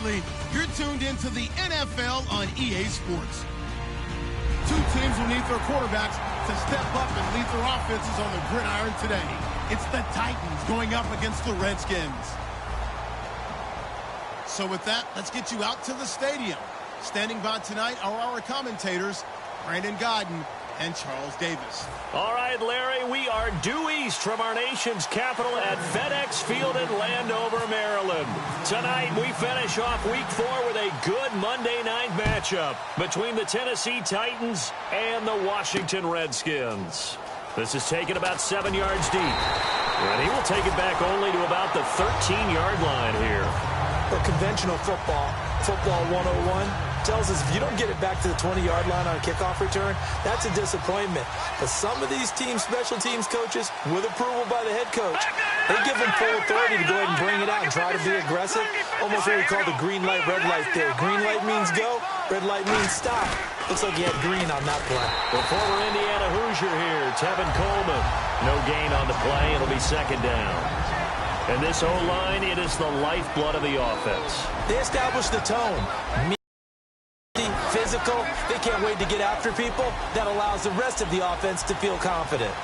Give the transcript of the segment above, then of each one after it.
Bradley. You're tuned into the NFL on EA Sports. Two teams will need their quarterbacks to step up and lead their offenses on the gridiron today. It's the Titans going up against the Redskins. So with that, let's get you out to the stadium. Standing by tonight are our commentators, Brandon Godden and Charles Davis. All right, Larry, we are due east from our nation's capital at FedEx Field in Landover, Maryland. Tonight, we finish off Week 4 with a good Monday night matchup between the Tennessee Titans and the Washington Redskins. This is taken about 7 yards deep, and he will take it back only to about the 13-yard line here. For conventional football 101, tells us if you don't get it back to the 20-yard line on a kickoff return, that's a disappointment. But some of these teams, special teams coaches, with approval by the head coach, they give them full authority to go ahead and bring it out and try to be aggressive. Almost what we call the green light, red light theory. Green light means go, red light means stop. Looks like he had green on that play. The former Indiana Hoosier here, Tevin Coleman. No gain on the play. It'll be second down. And this O-line, it is the lifeblood of the offense. They establish the tone. Physical. They can't wait to get after people. That allows the rest of the offense to feel confident.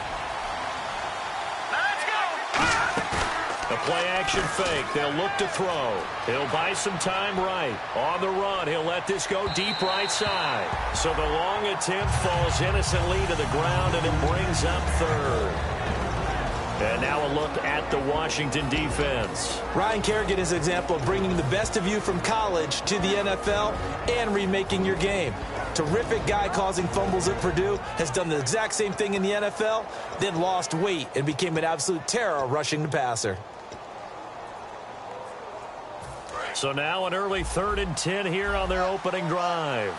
Let's go! A play-action fake. They'll look to throw. He'll buy some time right. On the run, he'll let this go deep right side. So the long attempt falls innocently to the ground, and it brings up third. And now a look at the Washington defense. Ryan Kerrigan is an example of bringing the best of you from college to the NFL and remaking your game. Terrific guy causing fumbles at Purdue, has done the exact same thing in the NFL, then lost weight and became an absolute terror rushing the passer. So now an early 3rd and 10 here on their opening drive.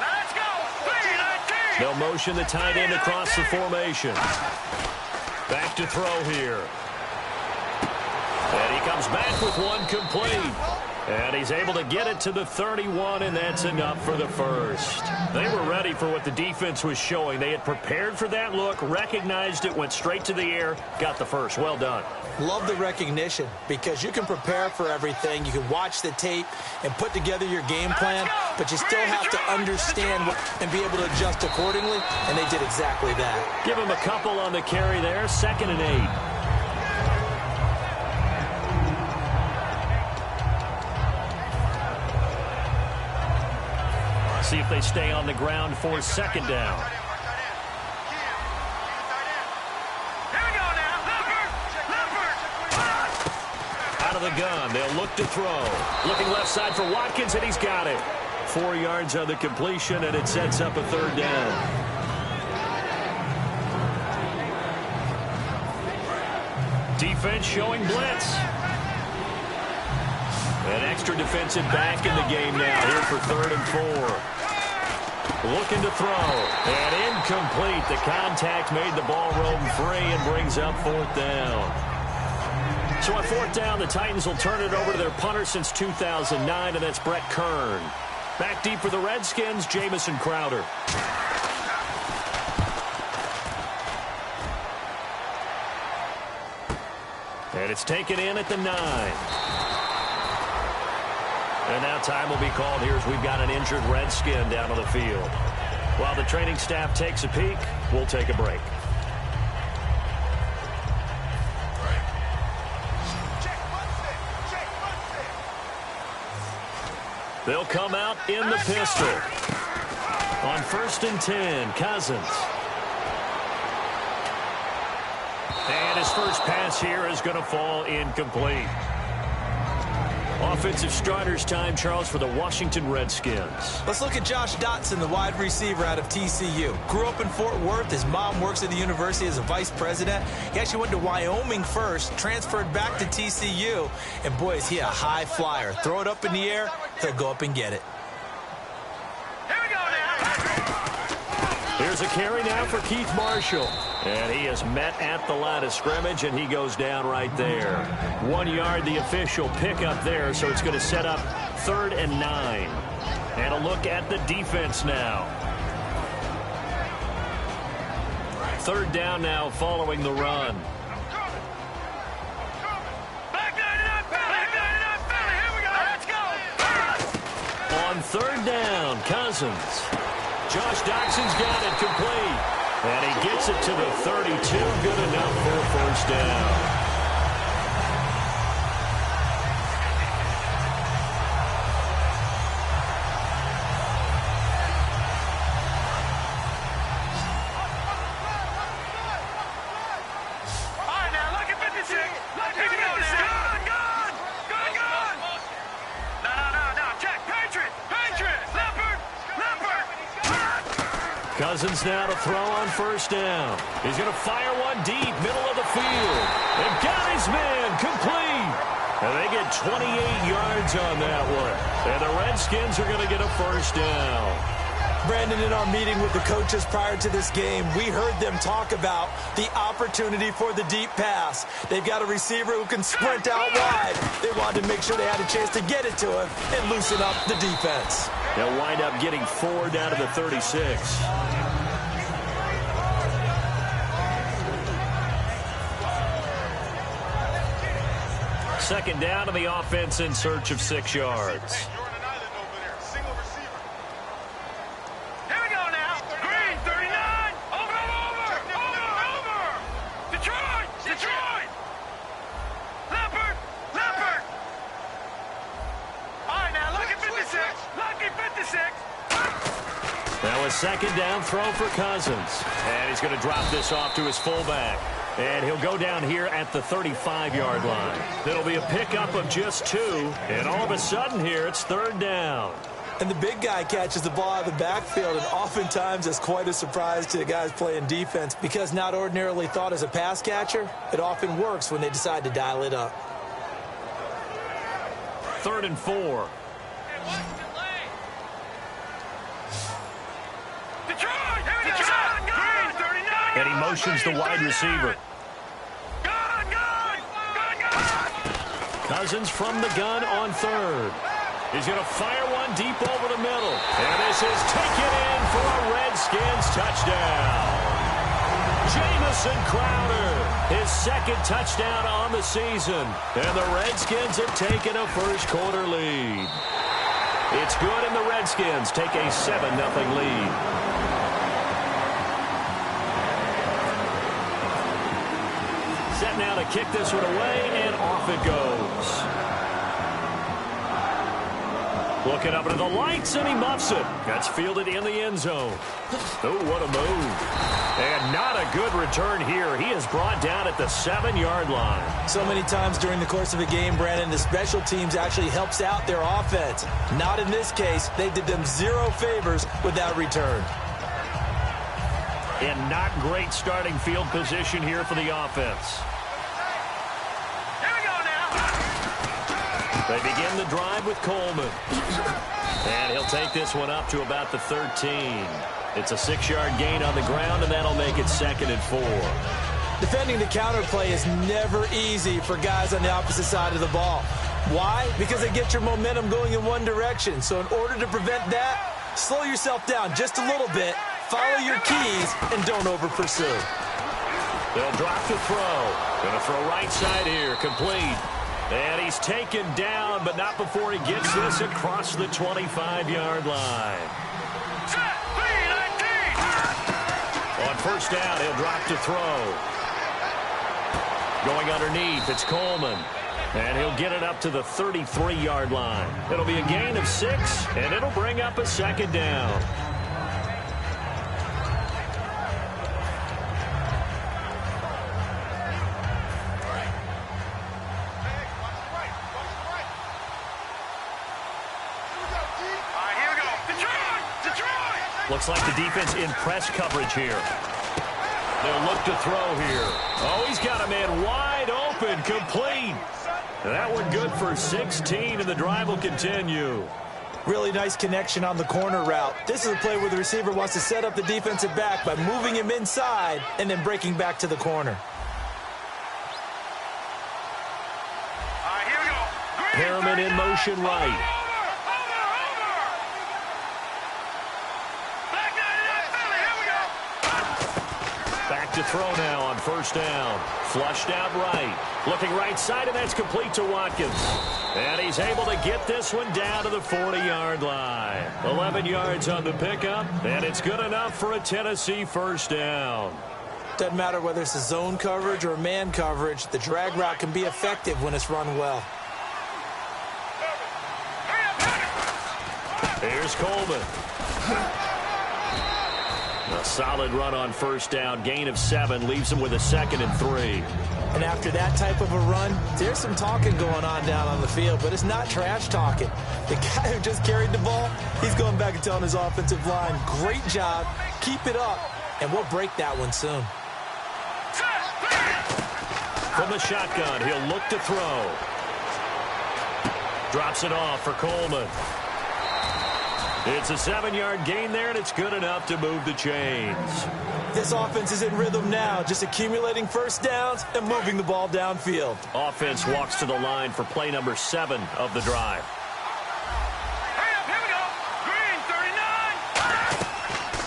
Let's go! 3-19! They'll motion the tight end across the formation. Back to throw here. And he comes back with one complete. And he's able to get it to the 31, and that's enough for the first. They were ready for what the defense was showing. They had prepared for that look, recognized it, went straight to the air, got the first. Well done. Love the recognition because you can prepare for everything. You can watch the tape and put together your game plan, but you still have to understand and be able to adjust accordingly, and they did exactly that. Give him a couple on the carry there, 2nd and 8. See if they stay on the ground for 2nd down. Out of the gun, they'll look to throw. Looking left side for Watkins, and he's got it. 4 yards on the completion, and it sets up a 3rd down. Defense showing blitz. An extra defensive back in the game now here for 3rd and 4. Looking to throw. And incomplete. The contact made the ball roam free and brings up 4th down. So on 4th down, the Titans will turn it over to their punter since 2009, and that's Brett Kern. Back deep for the Redskins, Jamison Crowder. And it's taken in at the 9. And now time will be called here as we've got an injured Redskin down on the field. While the training staff takes a peek, we'll take a break. They'll come out in the pistol. On 1st and 10, Cousins. And his first pass here is going to fall incomplete. Offensive starters time, Charles, for the Washington Redskins. Let's look at Josh Dotson, the wide receiver out of TCU. Grew up in Fort Worth. His mom works at the university as a vice president. He actually went to Wyoming first, transferred back to TCU, and boy, is he a high flyer. Throw it up in the air, he'll go up and get it. Here we go now. Here's a carry now for Keith Marshall. And he is met at the line of scrimmage, and he goes down right there. 1 yard, the official pickup there, so it's going to set up 3rd and 9. And a look at the defense now. 3rd down now following the run. Back line it up, Philly. Here we go. third down, Cousins. Josh Doxson's got it complete. And he gets it to the 32. Good enough for a first down. Cousins now to throw on first down. He's going to fire one deep, middle of the field. And got his man complete. And they get 28 yards on that one. And the Redskins are going to get a first down. Brandon, in our meeting with the coaches prior to this game, we heard them talk about the opportunity for the deep pass. They've got a receiver who can sprint out wide. They wanted to make sure they had a chance to get it to him and loosen up the defense. They'll wind up getting 4 down to the 36. Second down to the offense in search of 6 yards. Now a second down throw for Cousins. And he's going to drop this off to his fullback. And he'll go down here at the 35-yard line. That'll be a pickup of just 2. And all of a sudden here, it's third down. And the big guy catches the ball out of the backfield, and oftentimes it's quite a surprise to the guys playing defense because not ordinarily thought as a pass catcher, it often works when they decide to dial it up. 3rd and 4. And he motions the wide receiver. Cousins from the gun on 3rd. He's going to fire one deep over the middle. And this is taken in for a Redskins touchdown. Jamison Crowder, his 2nd touchdown on the season. And the Redskins have taken a first-quarter lead. It's good, and the Redskins take a 7-0 lead. Set now to kick this one away, and off it goes. Looking up into the lights, and he muffs it. That's fielded in the end zone. Oh, what a move. And not a good return here. He is brought down at the 7-yard line. So many times during the course of a game, Brandon, the special teams actually helps out their offense. Not in this case. They did them 0 favors with that return. And not great starting field position here for the offense. They begin the drive with Coleman. And he'll take this one up to about the 13. It's a 6-yard gain on the ground, and that'll make it 2nd and 4. Defending the counterplay is never easy for guys on the opposite side of the ball. Why? Because they get your momentum going in one direction. So in order to prevent that, slow yourself down just a little bit, follow your keys, and don't over-pursue. They'll drop the throw. Going to throw right side here, complete. And he's taken down, but not before he gets this across the 25-yard line. On first down, he'll drop to throw. Going underneath, it's Coleman. And he'll get it up to the 33-yard line. It'll be a gain of 6, and it'll bring up a 2nd down. Looks like the defense in press coverage here. They'll look to throw here. Oh, he's got a man wide open, complete. That one good for 16, and the drive will continue. Really nice connection on the corner route. This is a play where the receiver wants to set up the defensive back by moving him inside and then breaking back to the corner. Harriman in motion right. to throw now on first down. Flushed out right. Looking right side, and that's complete to Watkins. And he's able to get this one down to the 40-yard line. 11 yards on the pickup, and it's good enough for a Tennessee first down. Doesn't matter whether it's a zone coverage or man coverage, the drag route can be effective when it's run well. Here's Coleman. A solid run on first down. Gain of 7 leaves him with a 2nd and 3. And after that type of a run, there's some talking going on down on the field, but it's not trash talking. The guy who just carried the ball, he's going back and telling his offensive line, great job, keep it up, and we'll break that one soon. From the shotgun, he'll look to throw. Drops it off for Coleman. It's a 7-yard gain there, and it's good enough to move the chains. This offense is in rhythm now, just accumulating first downs and moving the ball downfield. Offense walks to the line for play number 7 of the drive. Hurry up, here we go. Green,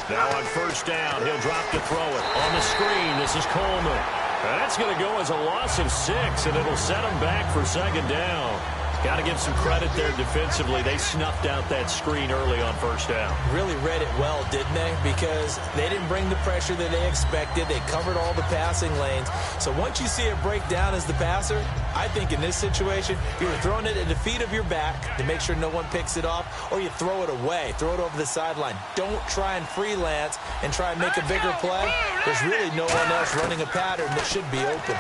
39. Now on first down, he'll drop to throw it. On the screen, this is Coleman. That's going to go as a loss of 6, and it'll set him back for 2nd down. Got to give some credit there defensively. They snuffed out that screen early on first down. Really read it well, didn't they? Because they didn't bring the pressure that they expected. They covered all the passing lanes. So once you see it break down as the passer, I think in this situation, you're throwing it at the feet of your back to make sure no one picks it off, or you throw it away, throw it over the sideline. Don't try and freelance and try and make a bigger play. There's really no one else running a pattern that should be open.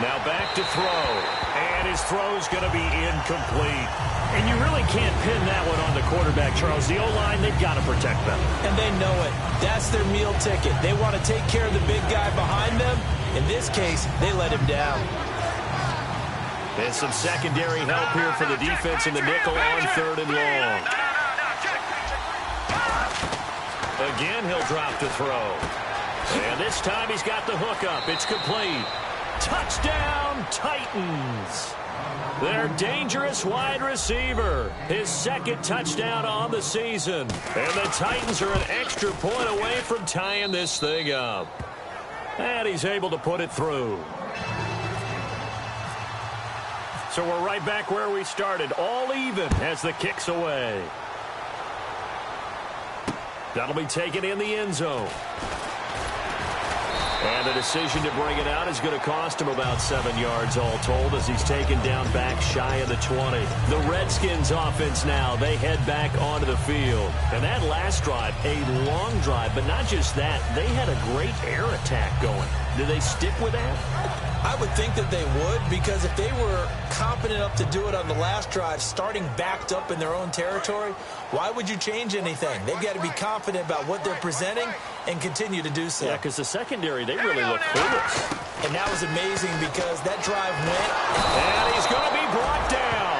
Now back to throw, and his throw's going to be incomplete. And you really can't pin that one on the quarterback, Charles. The O-line, they've got to protect them. And they know it. That's their meal ticket. They want to take care of the big guy behind them. In this case, they let him down. And some secondary help here for the defense in the nickel on 3rd and long. Again, he'll drop to throw. And this time he's got the hook up. It's complete. Touchdown, Titans. Their dangerous wide receiver. His 2nd touchdown on the season. And the Titans are an extra point away from tying this thing up. And he's able to put it through. So we're right back where we started. All even as the kick's away. That'll be taken in the end zone. And the decision to bring it out is going to cost him about 7 yards all told as he's taken down back shy of the 20. The Redskins offense now, they head back onto the field. And that last drive, a long drive, but not just that, they had a great air attack going. Do they stick with that? I would think that they would, because if they were confident enough to do it on the last drive, starting backed up in their own territory, why would you change anything? They've got to be confident about what they're presenting and continue to do so. Yeah, because the secondary, they really look clueless. And that was amazing because that drive went. And he's going to be brought down.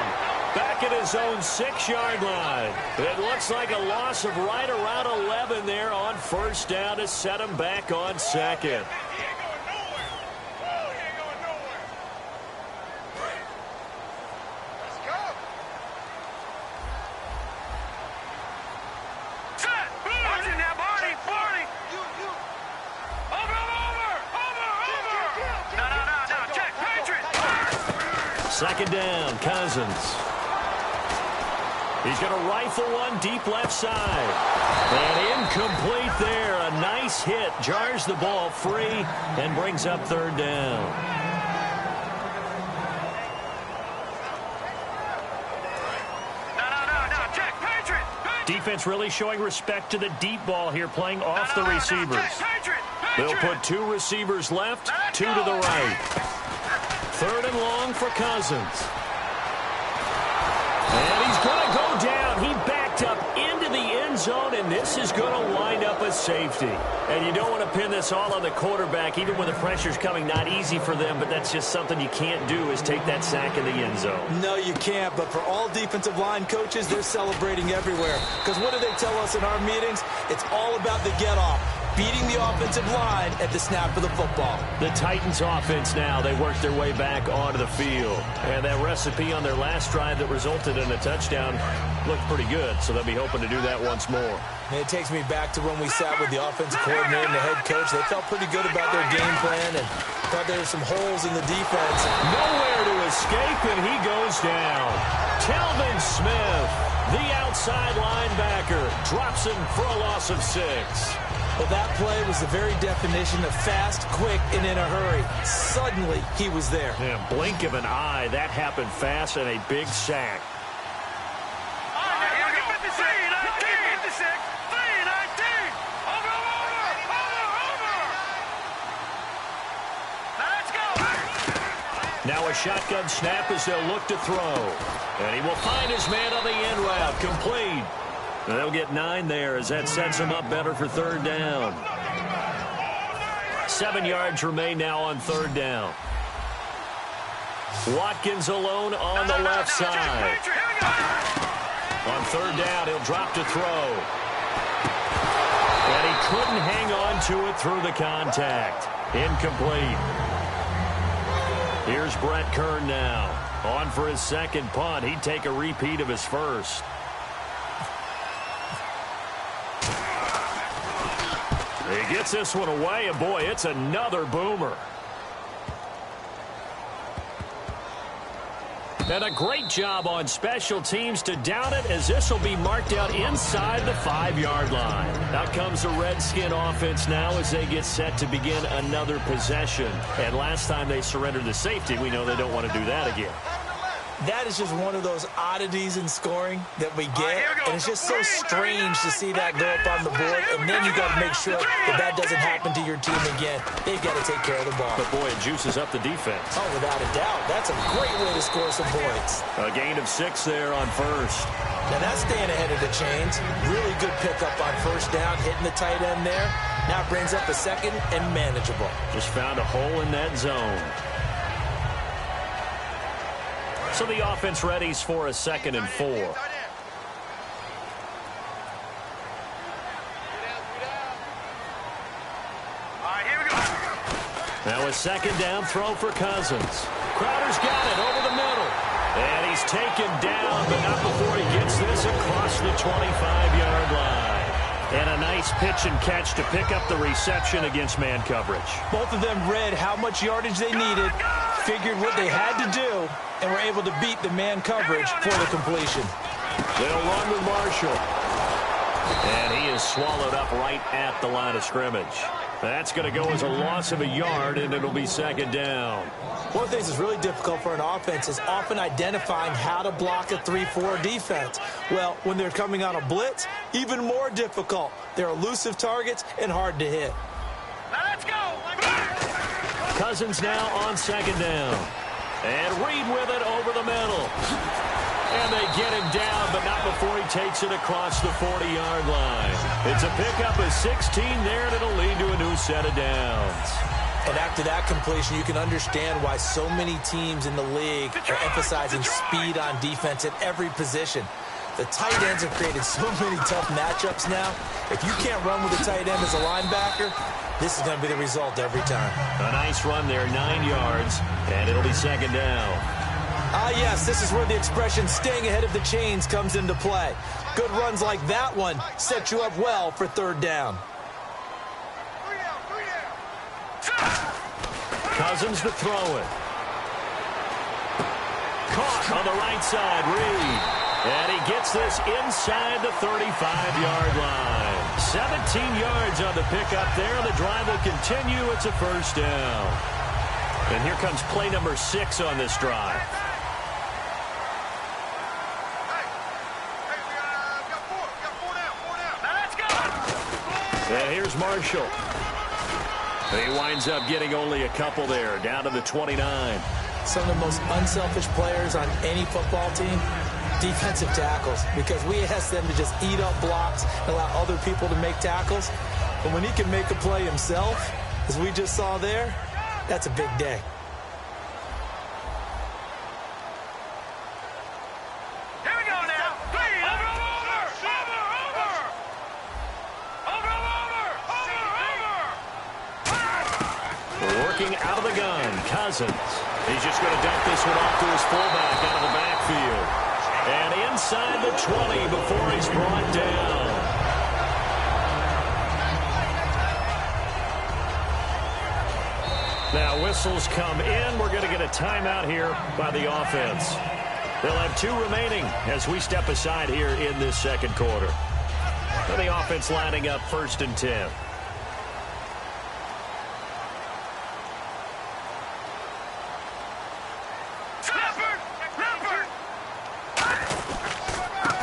Back at his own 6-yard line. It looks like a loss of right around 11 there on first down to set him back on 2nd. Second down, Cousins. He's going to rifle one deep left side. And incomplete there. A nice hit. Jars the ball free and brings up 3rd down. Defense really showing respect to the deep ball here, playing off the receivers. They'll put 2 receivers left, 2 to the right. 3rd and long for Cousins. And he's going to go down. He backed up into the end zone, and this is going to wind up a safety. And you don't want to pin this all on the quarterback, even when the pressure's coming. Not easy for them, but that's just something you can't do, is take that sack in the end zone. No, you can't. But for all defensive line coaches, they're celebrating everywhere. Because what do they tell us in our meetings? It's all about the get-off. beating the offensive line at the snap of the football. The Titans offense now, they work their way back onto the field. And that recipe on their last drive that resulted in a touchdown looked pretty good, so they'll be hoping to do that once more. And it takes me back to when we sat with the offensive coordinator and the head coach. They felt pretty good about their game plan and thought there were some holes in the defense. Nowhere to escape, and he goes down. Telvin Smith, the outside linebacker, drops him for a loss of 6. Well, that play was the very definition of fast, quick, and in a hurry. Suddenly, he was there. Yeah, blink of an eye. That happened fast and a big sack. Now a shotgun snap as they'll look to throw. And he will find his man on the end route. Complete. And they'll get 9 there as that sets him up better for 3rd down. 7 yards remain now on 3rd down. Watkins alone on the left side. On 3rd down, he'll drop to throw. And he couldn't hang on to it through the contact. Incomplete. Here's Brett Kern now. On for his 2nd punt. He'd take a repeat of his first. He gets this one away, and boy, it's another boomer. And a great job on special teams to down it, as this will be marked out inside the 5-yard line. Out comes the Redskin offense now as they get set to begin another possession. And last time they surrendered the safety, we know they don't want to do that again. That is just one of those oddities in scoring that we get, and it's just so strange to see that go up on the board, and then you got to make sure that that doesn't happen to your team again. They've got to take care of the ball. But boy, it juices up the defense. Oh, without a doubt. That's a great way to score some points. A gain of 6 there on 1st. Now that's staying ahead of the chains. Really good pickup on 1st down, hitting the tight end there. Now it brings up a 2nd and manageable. Just found a hole in that zone. So the offense readies for a 2nd and 4. Now a 2nd down throw for Cousins. Crowder's got it over the middle. And he's taken down, but not before he gets this across the 25-yard line. And a nice pitch and catch to pick up the reception against man coverage. Both of them read how much yardage they needed, figured what they had to do, and were able to beat the man coverage for the completion. They'll run with Marshall. And he is swallowed up right at the line of scrimmage. That's going to go as a loss of a yard, and it'll be 2nd down. One of the things that's really difficult for an offense is often identifying how to block a 3-4 defense. Well, when they're coming on a blitz, even more difficult. They're elusive targets and hard to hit. Let's go! Cousins now on 2nd down. And Reed with it over the middle. And they get him down, but not before he takes it across the 40-yard line. It's a pickup of 16 there, and it'll lead to a new set of downs. And after that completion, you can understand why so many teams in the league are emphasizing speed on defense at every position. The tight ends have created so many tough matchups now. If you can't run with a tight end as a linebacker, this is going to be the result every time. A nice run there, 9 yards, and it'll be 2nd down. Ah, yes, this is where the expression staying ahead of the chains comes into play. Good runs like that one set you up well for 3rd down. Cousins to throw it. Caught on the right side, Reed. And he gets this inside the 35-yard line. 17 yards on the pickup there. The drive will continue. It's a 1st down. And here comes play number 6 on this drive. And here's Marshall. He winds up getting only a couple there, down to the 29. Some of the most unselfish players on any football team, defensive tackles, because we ask them to just eat up blocks and allow other people to make tackles. But when he can make a play himself, as we just saw there, that's a big day. Here we go now. Over. working out of the gun. Cousins. He's just going to dump this one off to his fullback out of the backfield. And inside the 20 before he's brought down. Now whistles come in. We're going to get a timeout here by the offense. They'll have 2 remaining as we step aside here in this second quarter. And the offense lining up 1st and 10.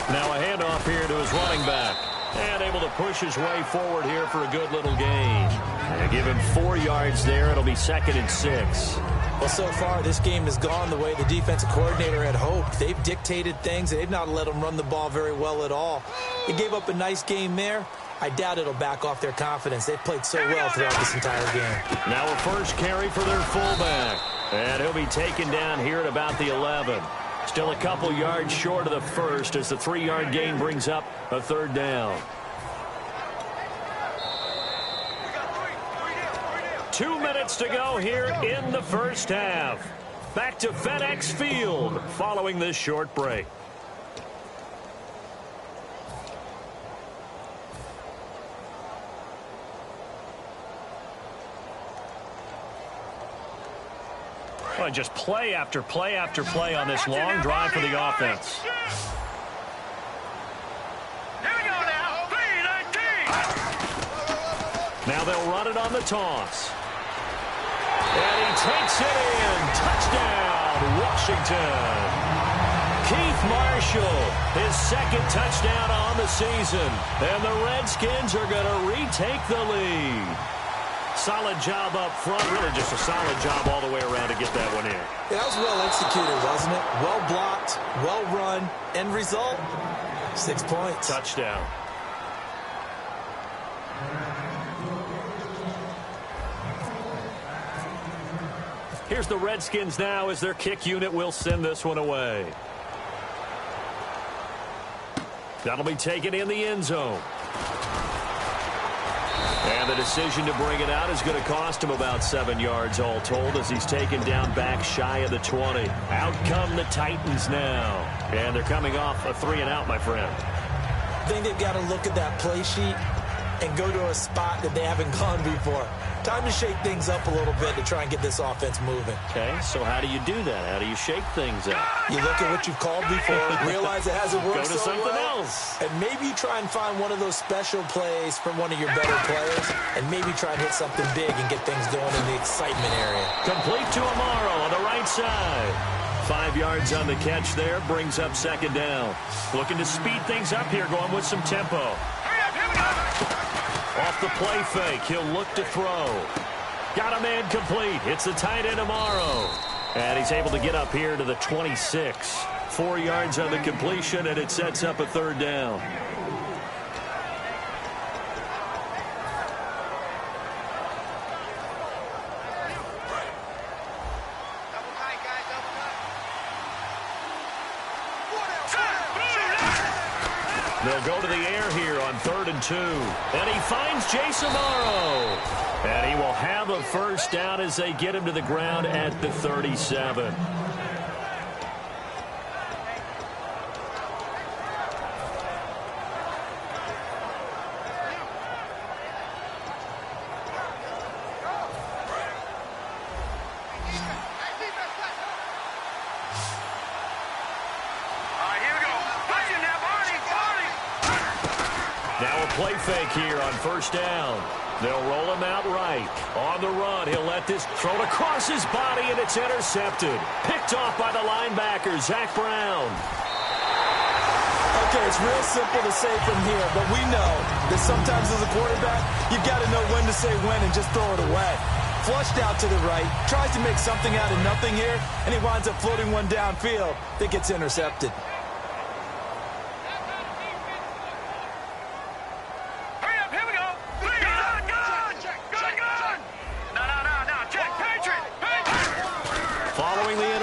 Now a handoff here to his running back. And able to push his way forward here for a good little gain. And give him 4 yards there. It'll be 2nd and 6. Well, so far, this game has gone the way the defensive coordinator had hoped. They've dictated things. They've not let them run the ball very well at all. They gave up a nice game there. I doubt it'll back off their confidence. They've played so well throughout this entire game. Now a first carry for their fullback. And he'll be taken down here at about the 11. Still a couple yards short of the first as the 3-yard gain brings up a 3rd down. 2 minutes to go here in the first half. Back to FedEx Field following this short break. Well, just play after play after play on this long drive for the offense. Now they'll run it on the toss. And he takes it in. Touchdown, Washington. Keith Marshall, his 2nd touchdown on the season. And the Redskins are going to retake the lead. Solid job up front. Really just a solid job all the way around to get that one in. Yeah, that was well executed, wasn't it? Well blocked, well run. End result, 6 points. Touchdown. Here's the Redskins now as their kick unit will send this one away. That'll be taken in the end zone. And the decision to bring it out is going to cost him about 7 yards all told as he's taken down back shy of the 20. Out come the Titans now. And they're coming off a 3-and-out, my friend. I think they've got to look at that play sheet and go to a spot that they haven't gone before. Time to shake things up a little bit to try and get this offense moving. Okay, so how do you do that? How do you shake things up? You look at what you've called before, realize it hasn't worked so so something well, else. and maybe you try and find one of those special plays from one of your better players, and maybe try and hit something big and get things going in the excitement area. Complete to Amaro on the right side. 5 yards on the catch there, brings up 2nd down. Looking to speed things up here, going with some tempo. Off the play fake, he'll look to throw. Got a man complete. It's the tight end Amaro. And he's able to get up here to the 26. 4 yards on the completion, and it sets up a 3rd down. They'll go to the air here on 3rd and 2. And he finds Jason Morrow. And he will have a 1st down as they get him to the ground at the 37. Play fake here on 1st down. They'll roll him out right. On the run, he'll let this thrown across his body, and it's intercepted. Picked off by the linebacker, Zach Brown. Okay, it's real simple to say from here, but we know that sometimes as a quarterback, you've got to know when to say when and just throw it away. Flushed out to the right, tries to make something out of nothing here, and he winds up floating one downfield that gets intercepted.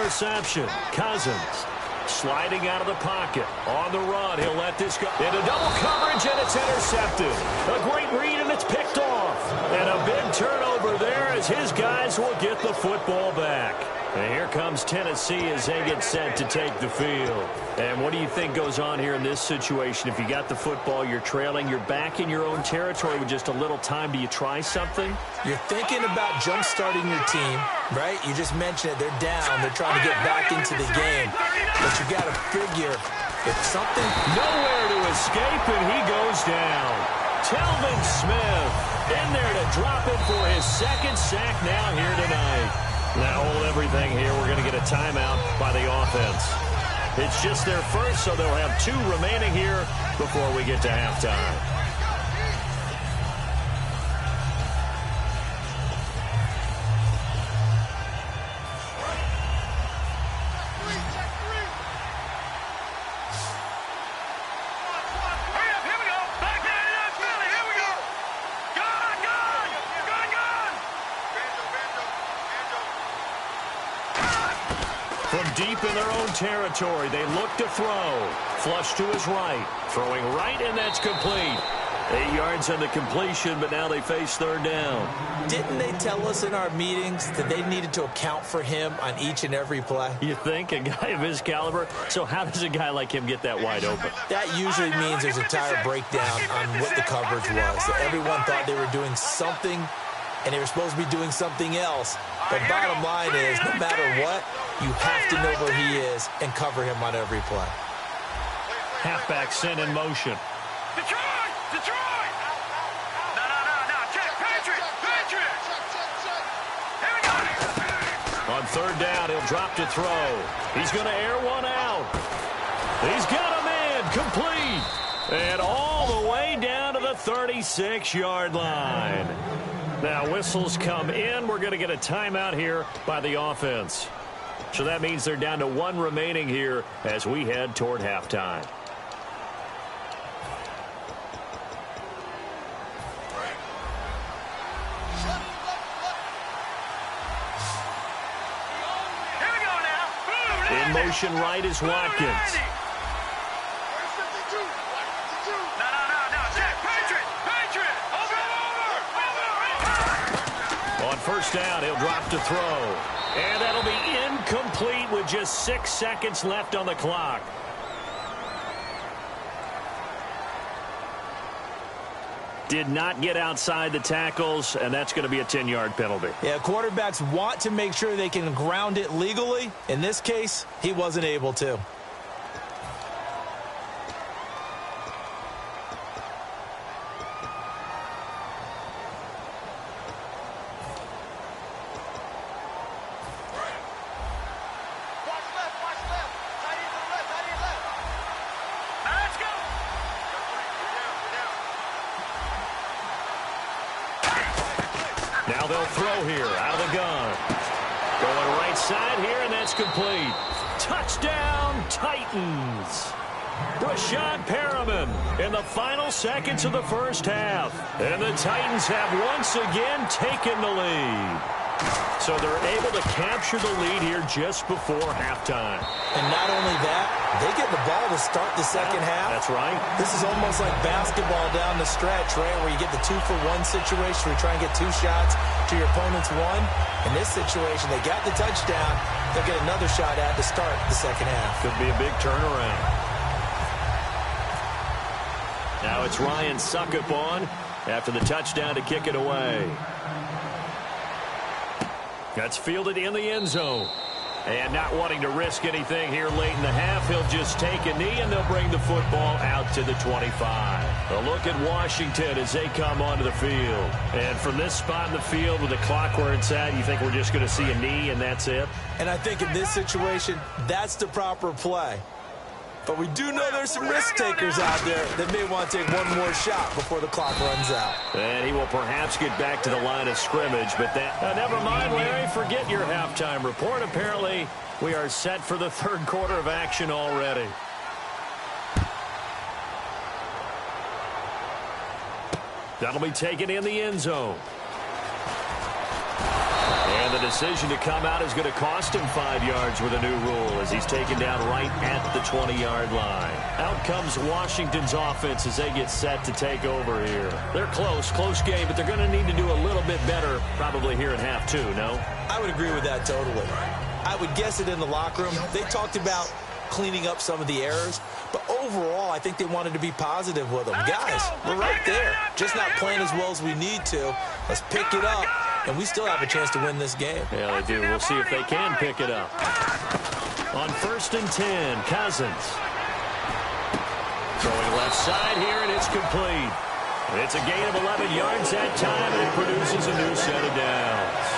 Interception. Cousins sliding out of the pocket. On the run, he'll let this go into double coverage, and it's intercepted. A great read, and it's picked off. And a big turnover there as his guys will get the football back. And here comes Tennessee as they get set to take the field. And what do you think goes on here in this situation? If you got the football, you're trailing, you're back in your own territory with just a little time. Do you try something? You're thinking about jump-starting your team, right? You just mentioned it. They're down. They're trying to get back into the game. But you got to figure if something... Nowhere to escape, and he goes down. Telvin Smith in there to drop it for his second sack now here tonight. Now hold everything here. We're going to get a timeout by the offense. It's just their first, so they'll have 2 remaining here before we get to halftime. From deep in their own territory, they look to throw. Flush to his right. Throwing right, and that's complete. 8 yards on the completion, but now they face third down. Didn't they tell us in our meetings that they needed to account for him on each and every play? You think? A guy of his caliber? So how does a guy like him get that wide open? That usually means there's a tire breakdown on what the coverage was. That everyone thought they were doing something, and they were supposed to be doing something else. But bottom line is, no matter what, you have to know where he is and cover him on every play. Halfback sent in motion. Detroit! Detroit! No. Check. Patriots! Here we go! On third down, he'll drop to throw. He's going to air one out. He's got a man complete. And all the way down to the 36-yard line. Now whistles come in. We're going to get a timeout here by the offense. So that means they're down to 1 remaining here as we head toward halftime. Here we go now. In motion right is Watkins. No. Check. Patriot! Over! On first down, he'll drop to throw. And that'll be incomplete with just 6 seconds left on the clock. Did not get outside the tackles, and that's going to be a 10-yard penalty. Yeah, quarterbacks want to make sure they can ground it legally. In this case, he wasn't able to. Now they'll throw here out of the gun. Going right side here, and that's complete. Touchdown, Titans. Brashad Perriman in the final seconds of the first half. And the Titans have once again taken the lead. So they're able to capture the lead here just before halftime. And not only that, they get the ball to start the second half. That's right. This is almost like basketball down the stretch, right, where you get the 2-for-1 situation where you try and get 2 shots to your opponent's 1. In this situation, they got the touchdown. They'll get another shot at to start the second half. Could be a big turnaround. Now it's Ryan Suckup on after the touchdown to kick it away. That's fielded in the end zone. And not wanting to risk anything here late in the half, he'll just take a knee, and they'll bring the football out to the 25. A look at Washington as they come onto the field. And from this spot in the field with the clock where it's at, you think we're just going to see a knee and that's it? And I think in this situation, that's the proper play. But we do know there's some risk takers out there that may want to take one more shot before the clock runs out. And he will perhaps get back to the line of scrimmage, but that... never mind, Larry. Forget your halftime report. Apparently, we are set for the third quarter of action already. That'll be taken in the end zone. And the decision to come out is going to cost him 5 yards with a new rule as he's taken down right at the 20-yard line. Out comes Washington's offense as they get set to take over here. They're close game, but they're going to need to do a little bit better probably here in half two, no? I would agree with that totally. I would guess it in the locker room. They talked about cleaning up some of the errors, but overall, I think they wanted to be positive with them. Guys, we're right there, just not playing as well as we need to. Let's pick it up, and we still have a chance to win this game. Yeah, they do. We'll see if they can pick it up. On 1st and 10, Cousins. Throwing left side here, and it's complete. It's a gain of 11 yards that time, and it produces a new set of downs.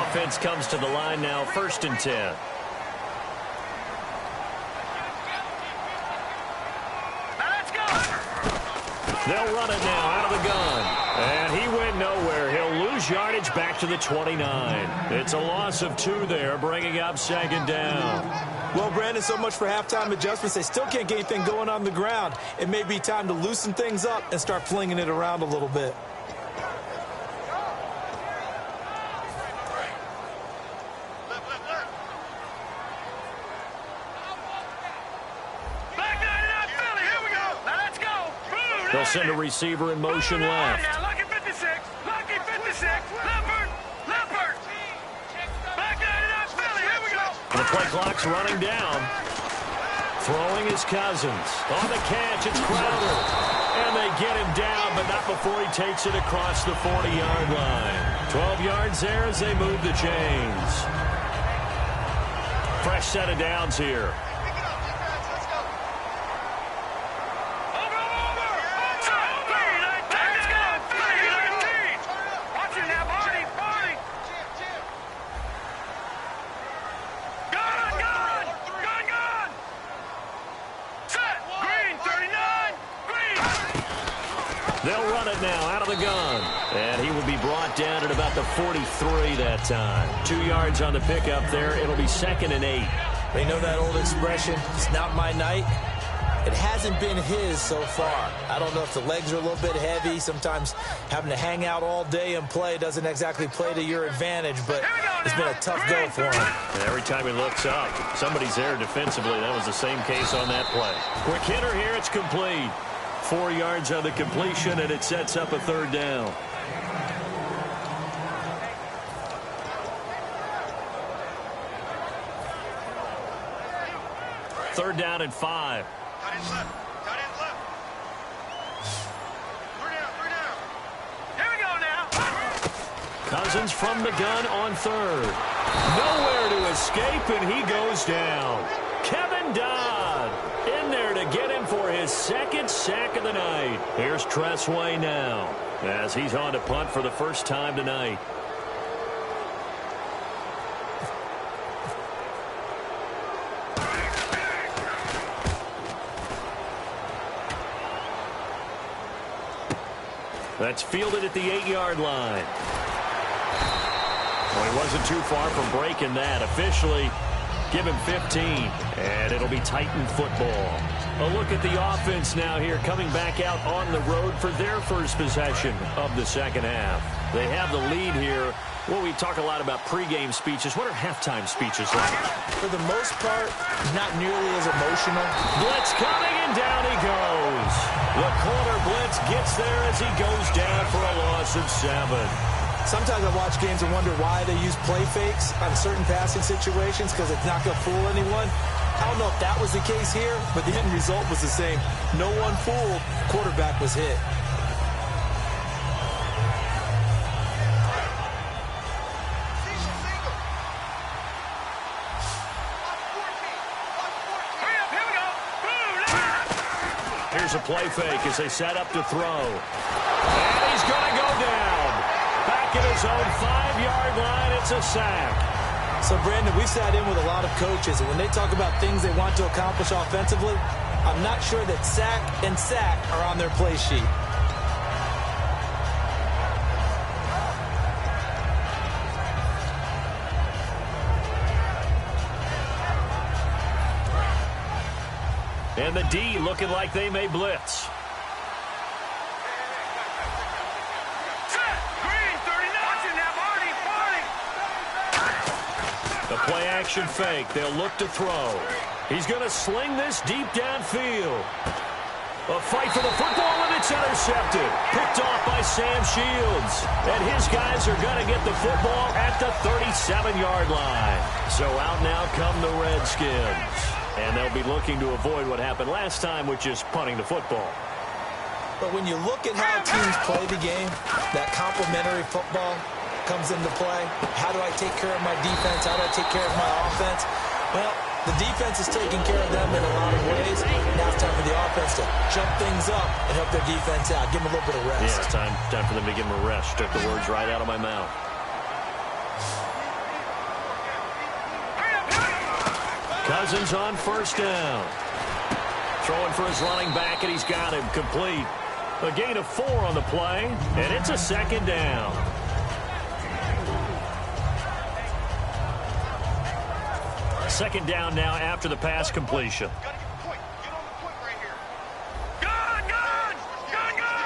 Offense comes to the line now, 1st and 10. They'll run it now out of the gun. And he went nowhere. He'll lose yardage back to the 29. It's a loss of 2 there, bringing up 2nd down. Well, Brandon, so much for halftime adjustments. They still can't get anything going on the ground. It may be time to loosen things up and start flinging it around a little bit. They'll send a receiver in motion left. Lucky 56. Lucky 56. Leopard. Back 99 Philly. Here we go. The play clock's running down. Throwing is Cousins. On the catch, it's Crowder. And they get him down, but not before he takes it across the 40-yard line. 12 yards there as they move the chains. Fresh set of downs here. They'll run it now out of the gun. And he will be brought down at about the 43 that time. 2 yards on the pickup there. It'll be 2nd and 8. They know that old expression, it's not my night. It hasn't been his so far. I don't know if the legs are a little bit heavy. Sometimes having to hang out all day and play doesn't exactly play to your advantage, but it's been a tough go for him. And every time he looks up, somebody's there defensively. That was the same case on that play. Quick hitter here, it's complete. 4 yards on the completion, and it sets up a 3rd down. Third down and 5. Tight end left. Three down. Here we go now. Cousins from the gun on 3rd. Nowhere to escape, and he goes down. Kevin Dodd in there to get him for his 2nd sack of the night. Here's Tressway now as he's on to punt for the first time tonight. That's fielded at the 8-yard line. Well, he wasn't too far from breaking that. Officially, give him 15, and it'll be Titan football. A look at the offense now here, coming back out on the road for their first possession of the second half. They have the lead here. Well, we talk a lot about pregame speeches. What are halftime speeches like? For the most part, not nearly as emotional. Blitz coming, and down he goes. The corner Blitz gets there as he goes down for a loss of 7. Sometimes I watch games and wonder why they use play fakes on certain passing situations, because it's not going to fool anyone. I don't know if that was the case here, but the end result was the same. No one fooled. Quarterback was hit. Here's a play fake as they set up to throw. And he's going to go down. Back at his own 5-yard line, it's a sack. So, Brandon, we've sat in with a lot of coaches, and when they talk about things they want to accomplish offensively, I'm not sure that sack and sack are on their play sheet. And the D looking like they may blitz. Play-action fake. They'll look to throw. He's going to sling this deep downfield. A fight for the football, and it's intercepted. Picked off by Sam Shields. And his guys are going to get the football at the 37-yard line. So out now come the Redskins. And they'll be looking to avoid what happened last time, which is punting the football. But when you look at how teams play the game, that complementary football comes into play. How do I take care of my defense? How do I take care of my offense? Well, the defense is taking care of them in a lot of ways. Now it's time for the offense to jump things up and help their defense out. Give them a little bit of rest. Yeah, it's time for them to give them a rest. Took the words right out of my mouth. Cousins on first down. Throwing for his running back, and he's got him complete. A gain of 4 on the play, and it's a second down. Second down now after the pass completion.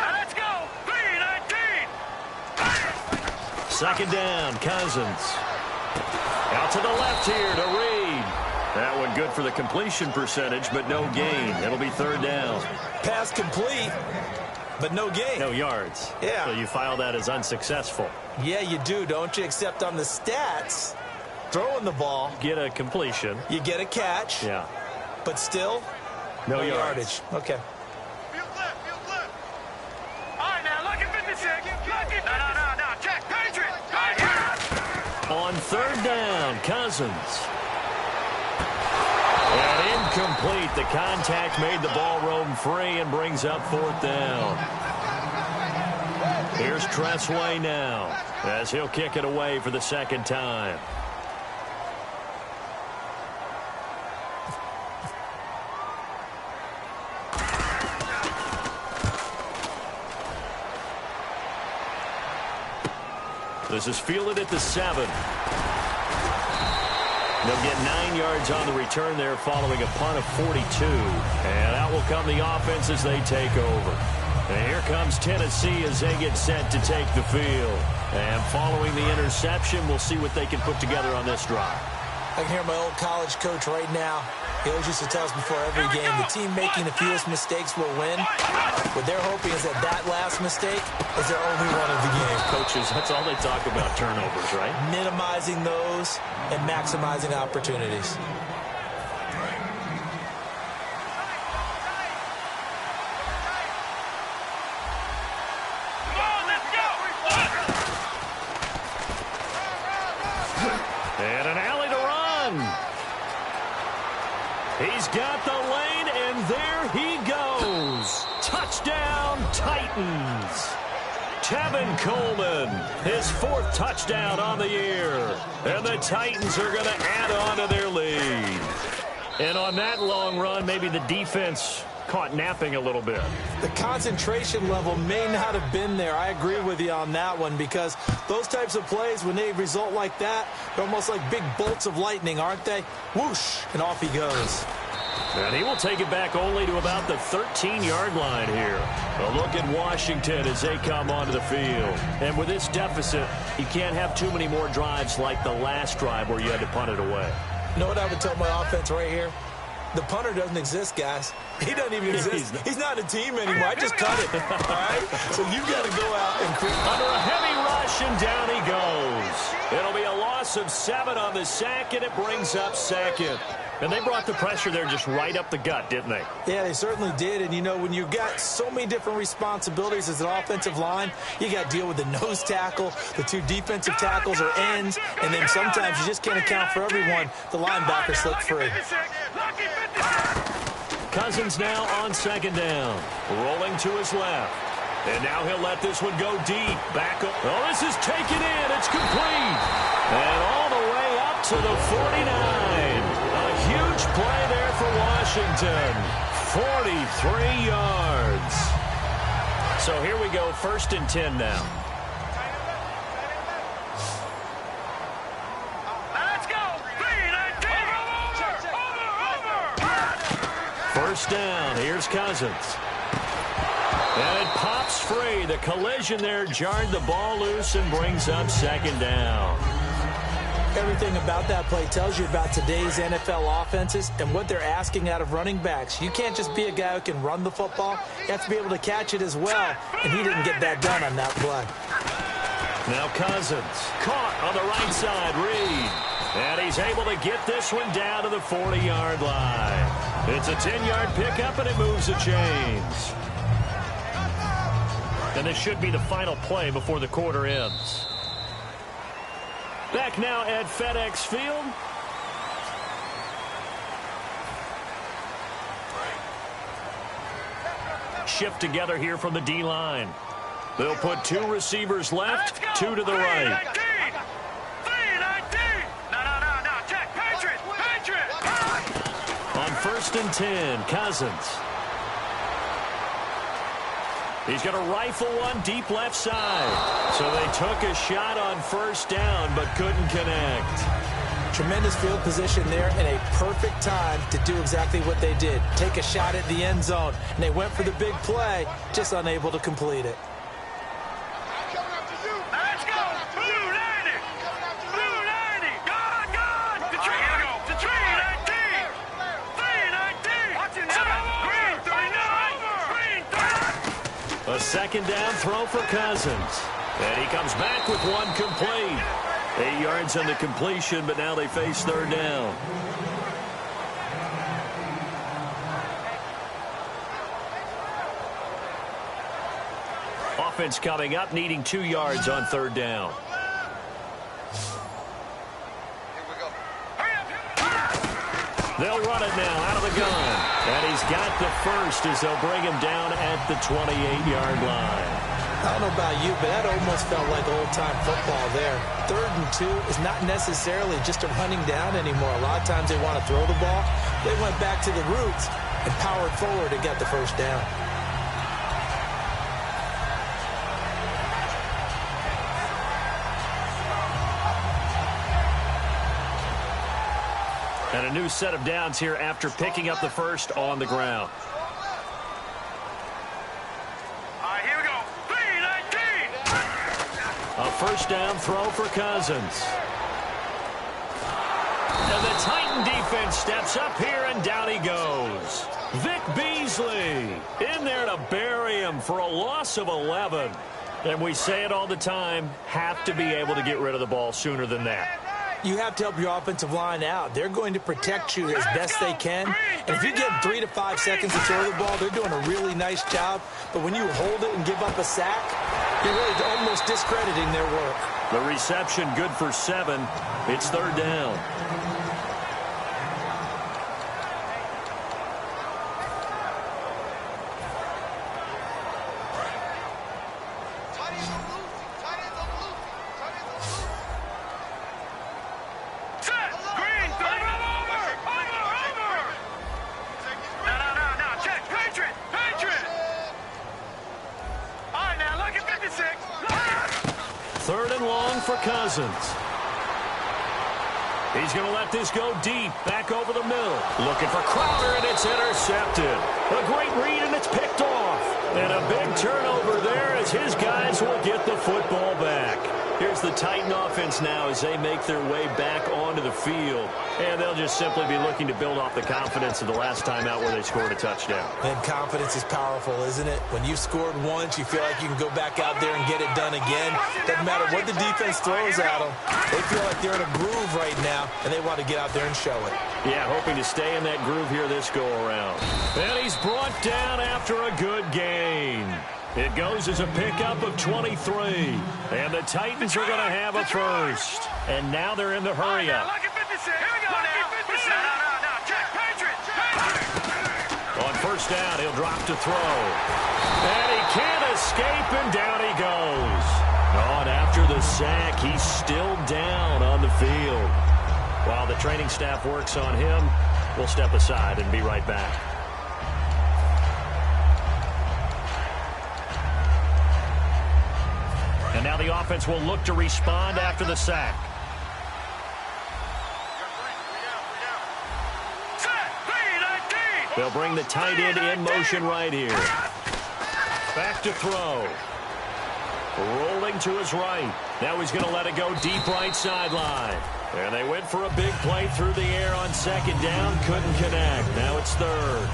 Let's go. 3-19. Second down, Cousins. Out to the left here to Reed. That one good for the completion percentage, but no gain. It'll be third down. Pass complete, but no gain. No yards. Yeah. So you file that as unsuccessful. Yeah, you do, don't you? Except on the stats, throwing the ball, Get a completion. you get a catch, Yeah. but still, No yards. yardage. Okay. Field clip. All right, now, look at 56. No. Check. Patriot. Right here. On third down, Cousins. And incomplete. The contact made the ball roam free and brings up fourth down. Here's Tressway now as he'll kick it away for the second time. This is fielded at the 7. They'll get 9 yards on the return there following a punt of 42. And out will come the offense as they take over. And here comes Tennessee as they get set to take the field. And following the interception, we'll see what they can put together on this drive. I can hear my old college coach right now. He always used to tell us before every game, the team making the fewest mistakes will win. What they're hoping is that last mistake is their only one of the game. Coaches, that's all they talk about, turnovers, right? Minimizing those and maximizing opportunities. Come on, let's go. And an alley to run. He's got the lane, and there he goes. Touchdown, Titans. Tevin Coleman, his 4th touchdown on the year. And the Titans are going to add on to their lead. And on that long run, maybe the defense caught napping a little bit. The concentration level may not have been there. I agree with you on that one, because those types of plays, when they result like that, they're almost like big bolts of lightning, aren't they? Whoosh, and off he goes. And he will take it back only to about the 13-yard line here. A look at Washington as they come onto the field. And with this deficit, you can't have too many more drives like the last drive where you had to punt it away. You know what I would tell my offense right here? The punter doesn't exist, guys. He doesn't even exist. He's not a team anymore. I just cut it. All right? So you've got to go out and create. Under a heavy rush, and down he goes. It'll be a loss of 7 on the sack, and it brings up second. And they brought the pressure there just right up the gut, didn't they? Yeah, they certainly did. And, you know, when you've got so many different responsibilities as an offensive line, you got to deal with the nose tackle, the 2 defensive tackles or ends, and then sometimes you just can't account for everyone. The linebacker slipped free. Cousins now on second down. Rolling to his left. And now he'll let this one go deep. Back up. Oh, this is taken in. It's complete. And all the way up to the 49. A huge play there for Washington. 43 yards. So here we go, 1st and 10 now. Let's go. 3-19. First down. Here's Cousins. And it pops free. The collision there jarred the ball loose and brings up second down. Everything about that play tells you about today's NFL offenses and what they're asking out of running backs. You can't just be a guy who can run the football. You have to be able to catch it as well, and he didn't get that done on that play. Now Cousins, caught on the right side, Reed. And he's able to get this one down to the 40-yard line. It's a 10-yard pickup, and it moves the chains. And this should be the final play before the quarter ends. Back now at FedEx Field. Shift together here from the D-line. They'll put two receivers left, two to the right. On 1st and 10, Cousins. He's going to rifle one deep left side. So they took a shot on 1st down but couldn't connect. Tremendous field position there and a perfect time to do exactly what they did. Take a shot at the end zone. And they went for the big play, just unable to complete it. Let's go! Blue 90! Blue 90! God! The tree! The tree! 19! 319! Green 39! A 2nd down throw for Cousins. And he comes back with one complete. 8 yards on the completion, but now they face 3rd down. Offense coming up, needing 2 yards on 3rd down. They'll run it now out of the gun. And he's got the first as they'll bring him down at the 28-yard line. I don't know about you, but that almost felt like old-time football there. 3rd and 2 is not necessarily just a running down anymore. A lot of times they want to throw the ball. They went back to the roots and powered forward and got the 1st down. And a new set of downs here after picking up the first on the ground. Here we go. 319! A 1st down throw for Cousins. And the Titan defense steps up here, and down he goes. Vic Beasley in there to bury him for a loss of 11. And we say it all the time, have to be able to get rid of the ball sooner than that. You have to help your offensive line out. They're going to protect you as best they can. And if you get 3 to 5 seconds to throw the ball, they're doing a really nice job. But when you hold it and give up a sack, you're really almost discrediting their work. The reception good for 7. It's 3rd down. Cousins. He's going to let this go deep, back over the middle. Looking for Crowder, and it's intercepted. A great read, and it's picked off. And a big turnover there as his guys will get the football back. Here's the Titan offense now as they make their way back onto the field. And they'll just simply be looking to build off the confidence of the last time out where they scored a touchdown. And confidence is powerful, isn't it? When you've scored once, you feel like you can go back out there and get it done again. Doesn't matter what the defense throws at them. They feel like they're in a groove right now, and they want to get out there and show it. Yeah, hoping to stay in that groove here this go-around. And he's brought down after a good gain. It goes as a pickup of 23. And the Titans are going to have a first. And now they're in the hurry-up. On 1st down, he'll drop to throw. And he can't escape, and down he goes. On after the sack, he's still down on the field. While the training staff works on him, we'll step aside and be right back. And now the offense will look to respond after the sack. They'll bring the tight end in motion right here. Back to throw. Rolling to his right. Now he's going to let it go deep right sideline. And they went for a big play through the air on second down. Couldn't connect. Now it's third.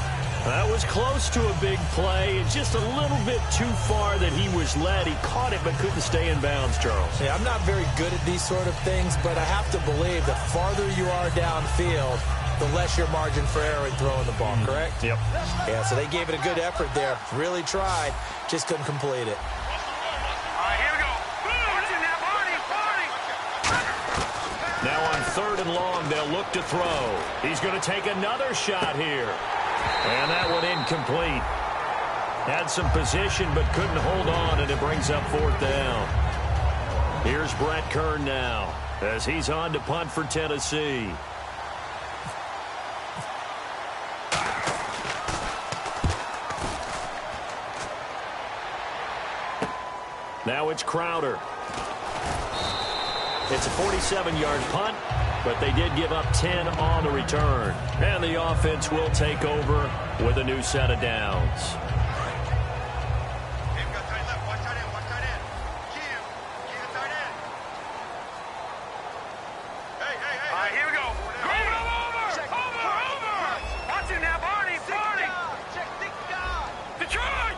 That was close to a big play. Just a little bit too far that he was led. He caught it but couldn't stay in bounds, Charles. Yeah, I'm not very good at these sort of things, but I have to believe the farther you are downfield, the less your margin for error in throwing the ball, correct? Yep. Yeah, so they gave it a good effort there. Really tried. Just couldn't complete it. All right, here we go. Watching that, Barney. Now on third and long, they'll look to throw. He's going to take another shot here. And that one incomplete. Had some position but couldn't hold on, and it brings up fourth down. Here's Brett Kern now as he's on to punt for Tennessee. Now it's Crowder. It's a 47-yard punt, but they did give up 10 on the return. And the offense will take over with a new set of downs. All right, here we go. Over. Watching that, Barney. Detroit.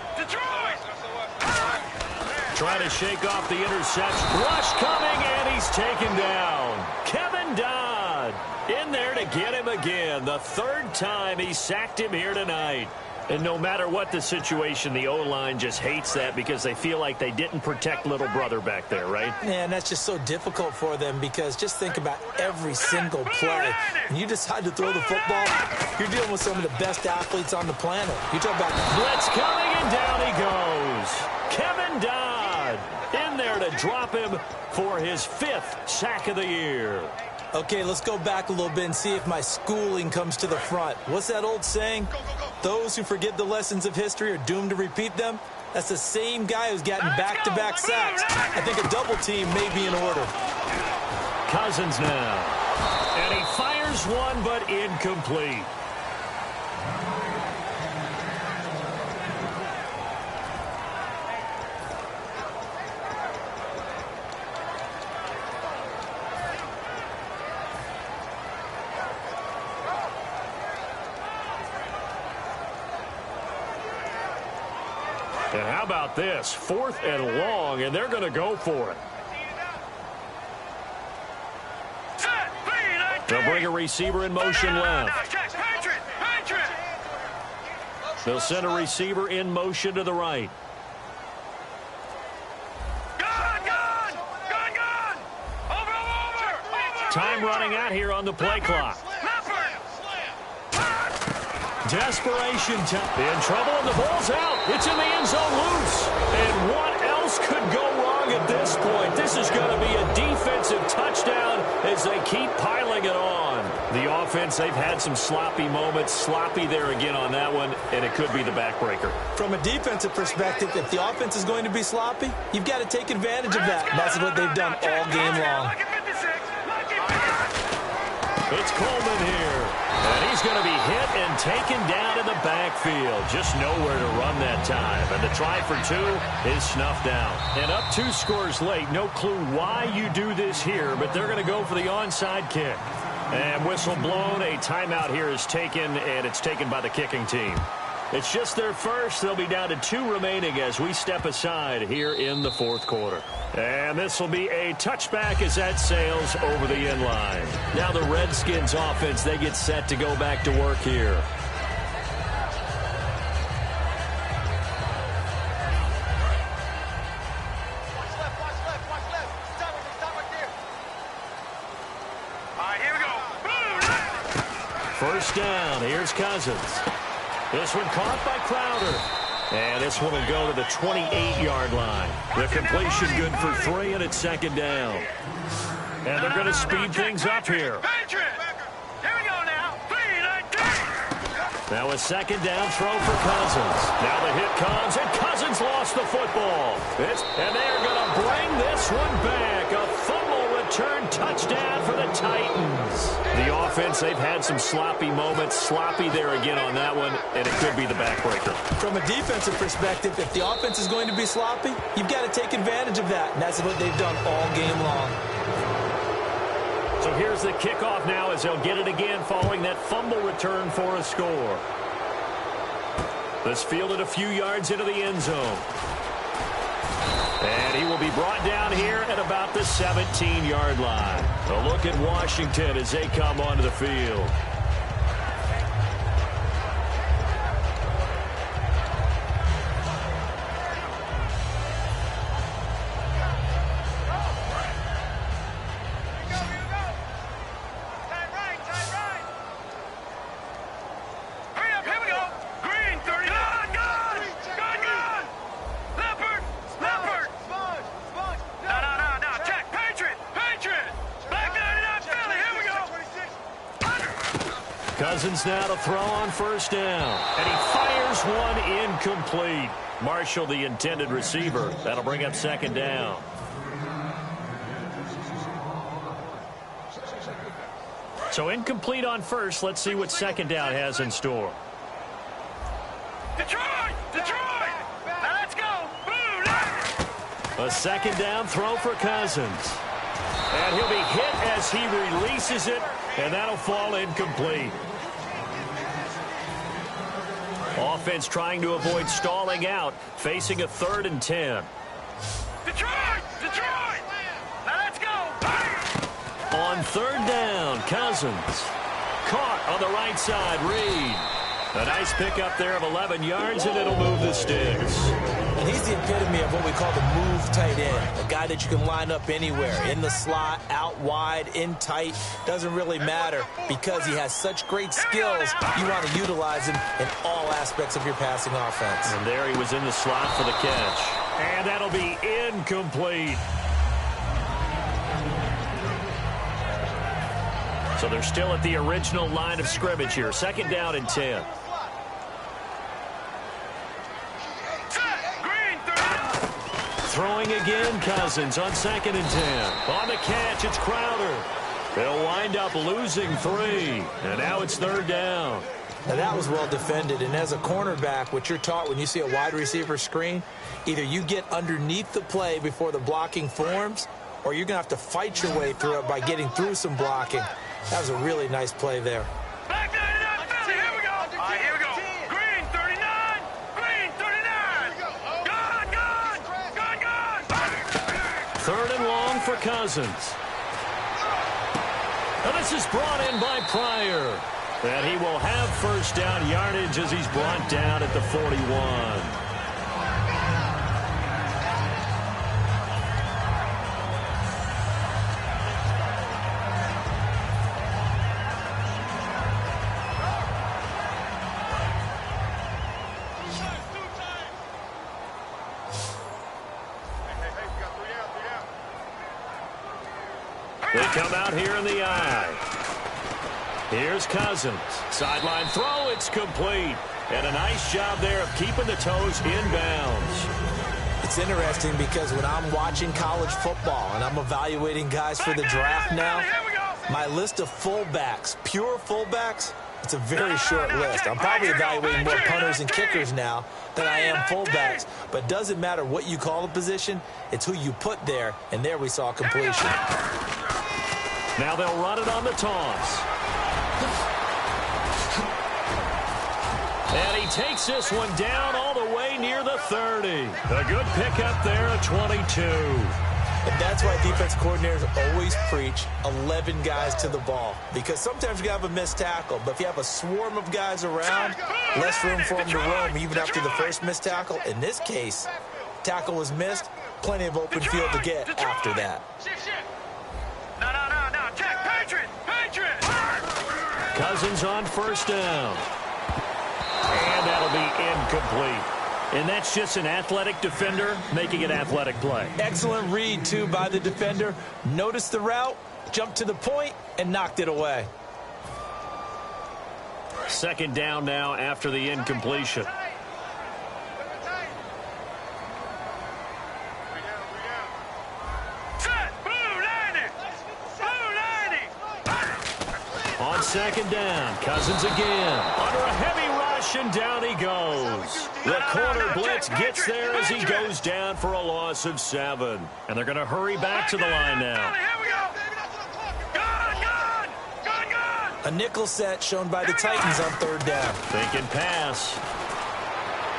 Trying to shake off the interception. Rush coming, and he's taken down. Kevin Dodd in there to get him again. The third time he sacked him here tonight. And no matter what the situation, the O-line just hates that because they feel like they didn't protect little brother back there, right? Man, that's just so difficult for them because just think about every single play. When you decide to throw the football, you're dealing with some of the best athletes on the planet. You talk about Blitz coming, and down he goes. Kevin Dodd in there to drop him for his 5th sack of the year. Okay, let's go back a little bit and see if my schooling comes to the front. What's that old saying? Those who forget the lessons of history are doomed to repeat them. That's the same guy who's gotten back-to-back sacks. I think a double team may be in order. Cousins now. And he fires one, but incomplete. And how about this? 4th and long, and they're going to go for it. They'll bring a receiver in motion left. They'll send a receiver in motion to the right. Time running out here on the play clock. Desperation time. In trouble, and the ball's out. It's in the end zone loose. And what else could go wrong at this point? This is going to be a defensive touchdown as they keep piling it on. The offense, they've had some sloppy moments. Sloppy there again on that one, and it could be the backbreaker. From a defensive perspective, if the offense is going to be sloppy, you've got to take advantage of that. That's what they've done all game long. It's Coleman here. And he's going to be hit and taken down in the backfield. Just nowhere to run that time. And the try for 2 is snuffed out. And up 2 scores late. No clue why you do this here, but they're going to go for the onside kick. And whistle blown. A timeout here is taken, and it's taken by the kicking team. It's just their first. They'll be down to 2 remaining as we step aside here in the 4th quarter. And this will be a touchback as that sails over the end line. Now the Redskins offense, they get set to go back to work here. All right, here we go. First down. Here's Cousins. This one caught by Crowder. And this one will go to the 28-yard line. The completion good for 3, and it's second down. And they're going to speed things up here. Here we go now. Now a second down throw for Cousins. Now the hit comes, and Cousins lost the football. And they're going to bring this one back. A fumble return touchdown for the Titans. The offense, they've had some sloppy moments. Sloppy there again on that one, and it could be the backbreaker. From a defensive perspective, if the offense is going to be sloppy, you've got to take advantage of that. And that's what they've done all game long. So here's the kickoff now as they'll get it again following that fumble return for a score. This fielded a few yards into the end zone. And he will be brought down here at about the 17-yard line. A look at Washington as they come onto the field. Cousins now to throw on first down. And he fires one incomplete. Marshall, the intended receiver. That'll bring up second down. So incomplete on first. Let's see what second down has in store. Detroit! Detroit! Now let's go! Boom! A second down throw for Cousins. And he'll be hit as he releases it. And that'll fall incomplete. Offense trying to avoid stalling out, facing a 3rd and 10. Detroit! Detroit! Now let's go! On third down, Cousins. Caught on the right side, Reed. A nice pickup there of 11 yards, and it'll move the sticks. And he's the epitome of what we call the move tight end. A guy that you can line up anywhere. In the slot, out wide, in tight. Doesn't really matter because he has such great skills. You want to utilize him in all aspects of your passing offense. And there he was in the slot for the catch. And that'll be incomplete. So they're still at the original line of scrimmage here. Second down and 10. Throwing again, Cousins on 2nd and 10. On the catch, it's Crowder. They'll wind up losing 3. And now it's 3rd down. Now that was well defended. And as a cornerback, what you're taught when you see a wide receiver screen, either you get underneath the play before the blocking forms, or you're going to have to fight your way through it by getting through some blocking. That was a really nice play there. Back there, here we go. All right, here we go. Green 39. Green 39. Gone. 3rd and long for Cousins. Now this is brought in by Pryor. And he will have first down yardage as he's brought down at the 41. They come out here in the eye. Here's Cousins. Sideline throw, it's complete. And a nice job there of keeping the toes inbounds. It's interesting because when I'm watching college football and I'm evaluating guys for the draft now, my list of fullbacks, pure fullbacks, it's a very short list. I'm probably evaluating more punters and kickers now than I am fullbacks. But it doesn't matter what you call the position, it's who you put there. And there we saw completion. Now they'll run it on the toss. And he takes this one down all the way near the 30. A good pickup there at 22. And that's why defense coordinators always preach 11 guys to the ball. Because sometimes you have a missed tackle, but if you have a swarm of guys around, less room for them to roam even after the first missed tackle. In this case, tackle was missed, plenty of open field to get after that. No, check, Patriot! Cousins on first down. And that'll be incomplete. And that's just an athletic defender making an athletic play. Excellent read, too, by the defender. Noticed the route, jumped to the point, and knocked it away. Second down now after the incompletion. On second down, Cousins again. Under a heavy rush, and down he goes. The corner blitz gets there as he goes down for a loss of 7. And they're going to hurry back to the line now. A nickel set shown by the Titans on 3rd down. Thinking pass.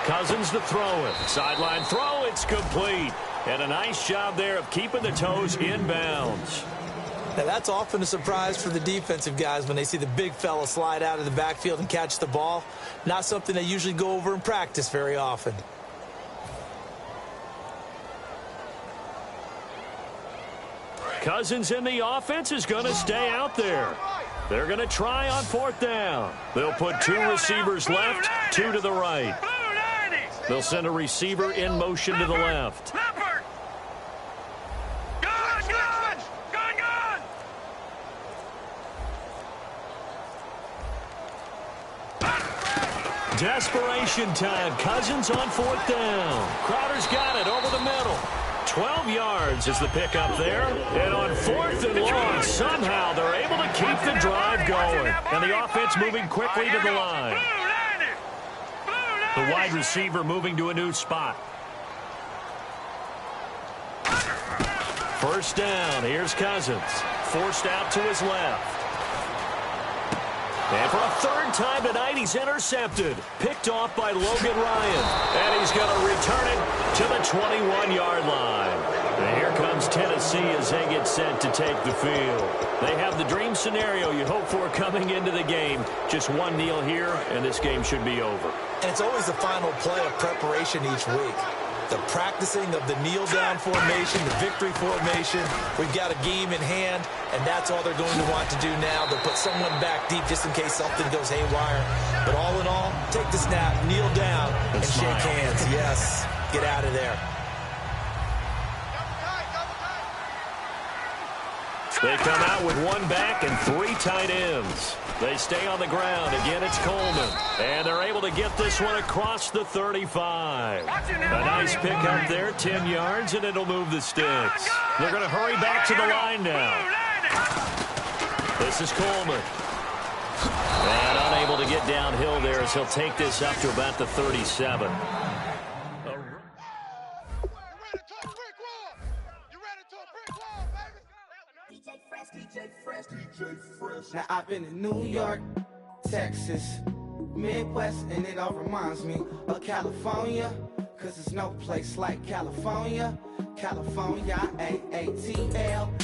Cousins to throw it. Sideline throw. It's complete. And a nice job there of keeping the toes in bounds. Now, that's often a surprise for the defensive guys when they see the big fella slide out of the backfield and catch the ball. Not something they usually go over in practice very often. Cousins in the offense is going to stay out there. They're going to try on 4th down. They'll put 2 receivers left, 2 to the right. They'll send a receiver in motion to the left. Desperation time. Cousins on 4th down. Crowder's got it over the middle. 12 yards is the pickup there. And on 4th and long, somehow they're able to keep the drive going. And the offense moving quickly to the line. The wide receiver moving to a new spot. 1st down. Here's Cousins. Forced out to his left. And for a 3rd time tonight, he's intercepted. Picked off by Logan Ryan. And he's going to return it to the 21-yard line. And here comes Tennessee as they get set to take the field. They have the dream scenario you hope for coming into the game. Just one kneel here, and this game should be over. And it's always the final play of preparation each week. The practicing of the kneel-down formation, the victory formation. We've got a game in hand, and that's all they're going to want to do now. They'll put someone back deep just in case something goes haywire. But all in all, take the snap, kneel down, and shake hands. Yes, get out of there. They come out with 1 back and 3 tight ends. They stay on the ground. Again, it's Coleman. And they're able to get this one across the 35. A nice pickup there, 10 yards, and it'll move the sticks. They're going to hurry back to the line now. This is Coleman. And unable to get downhill there as he'll take this up to about the 37. Now I've been in New York, Texas, Midwest, and it all reminds me of California, cause there's no place like California. California, A-A-T-L-M-I-A-D-M-V,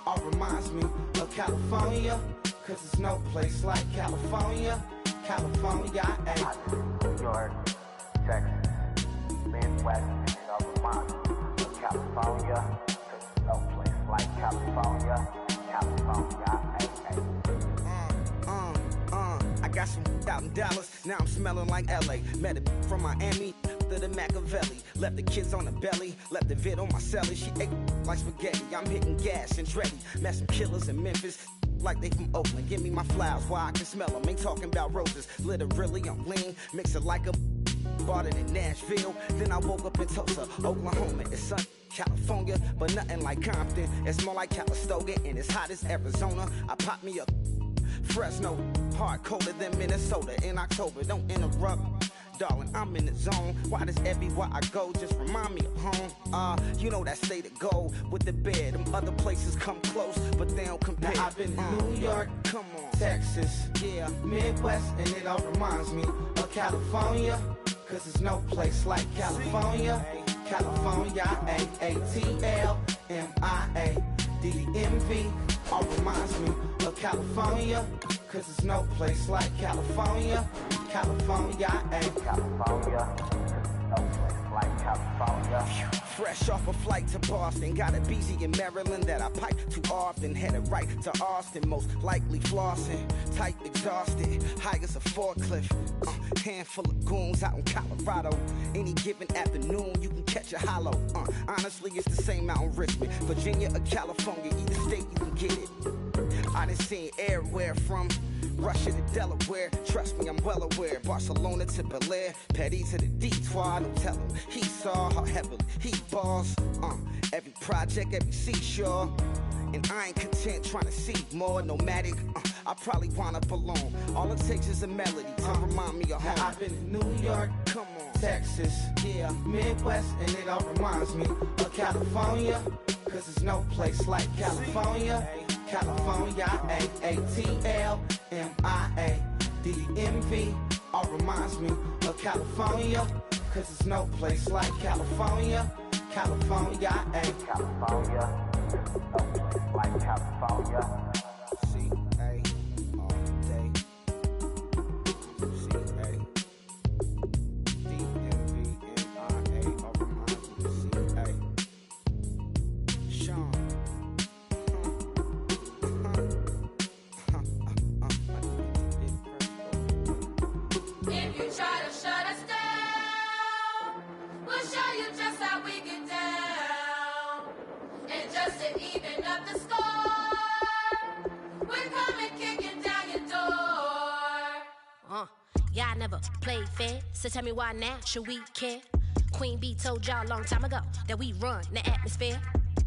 all reminds me of California, cause there's no place like California. California, New York, Texas, Midwest, and it all reminds me of California. No place like California, California, I got some out in Dallas, now I'm smelling like LA. Met it from Miami to the Machiavelli. Left the kids on the belly, left the vid on my celly. She ate like spaghetti, I'm hitting gas and Dreddy. Met some killers in Memphis, like they from Oakland. Give me my flowers while I can smell them. Ain't talking about roses, literally I'm lean. Mix it like a bought it in Nashville, then I woke up in Tulsa, Oklahoma. It's sun, California, but nothing like Compton. It's more like Calistoga, and it's hot as Arizona. I pop me up Fresno, hard colder than Minnesota in October. Don't interrupt, darling, I'm in the zone. Why does everywhere I go just remind me of home? You know that state of gold with the bed. Them other places come close, but they don't compare. Now I've been in New York, come on, Texas, yeah, Midwest, and it all reminds me of California. Cause there's no place like California. California, A-A-T-L-M-I-A-D-M-V, all reminds me of California. Cause there's no place like California. California, California, no place like California. Fresh off a flight to Boston, got a BZ in Maryland that I pipe too often. Headed right to Austin, most likely flossing. Tight, exhausted, high as a forklift. Handful of goons out in Colorado. Any given afternoon, you can catch a hollow. Honestly, it's the same out in Richmond, Virginia or California. Either state, you can get it. I done seen everywhere from Russia to Delaware, trust me, I'm well aware. Barcelona to Bel Air, Petty to the Detroit. Don't tell him he saw how heavily he balls. Every project, every seashore. And I ain't content trying to see more. Nomadic, I probably wind up alone. All it takes is a melody to remind me of home. Now I've been in New York, come on, Texas, yeah, Midwest, and it all reminds me of California. cause there's no place like California. California, A-A-T-L-M-I-A. D-M-V, all reminds me of California, cause there's no place like California. California, California, no place like California. C-A, all day. C-A, D-M-V-M-I-A, all reminds me of C-A. Sean. If you try to shut us down, we'll show you just how we get down. And just to even up the score, we're coming kicking down your door. Y'all never played fair, so tell me why now should we care? Queen Bee told y'all a long time ago that we run the atmosphere.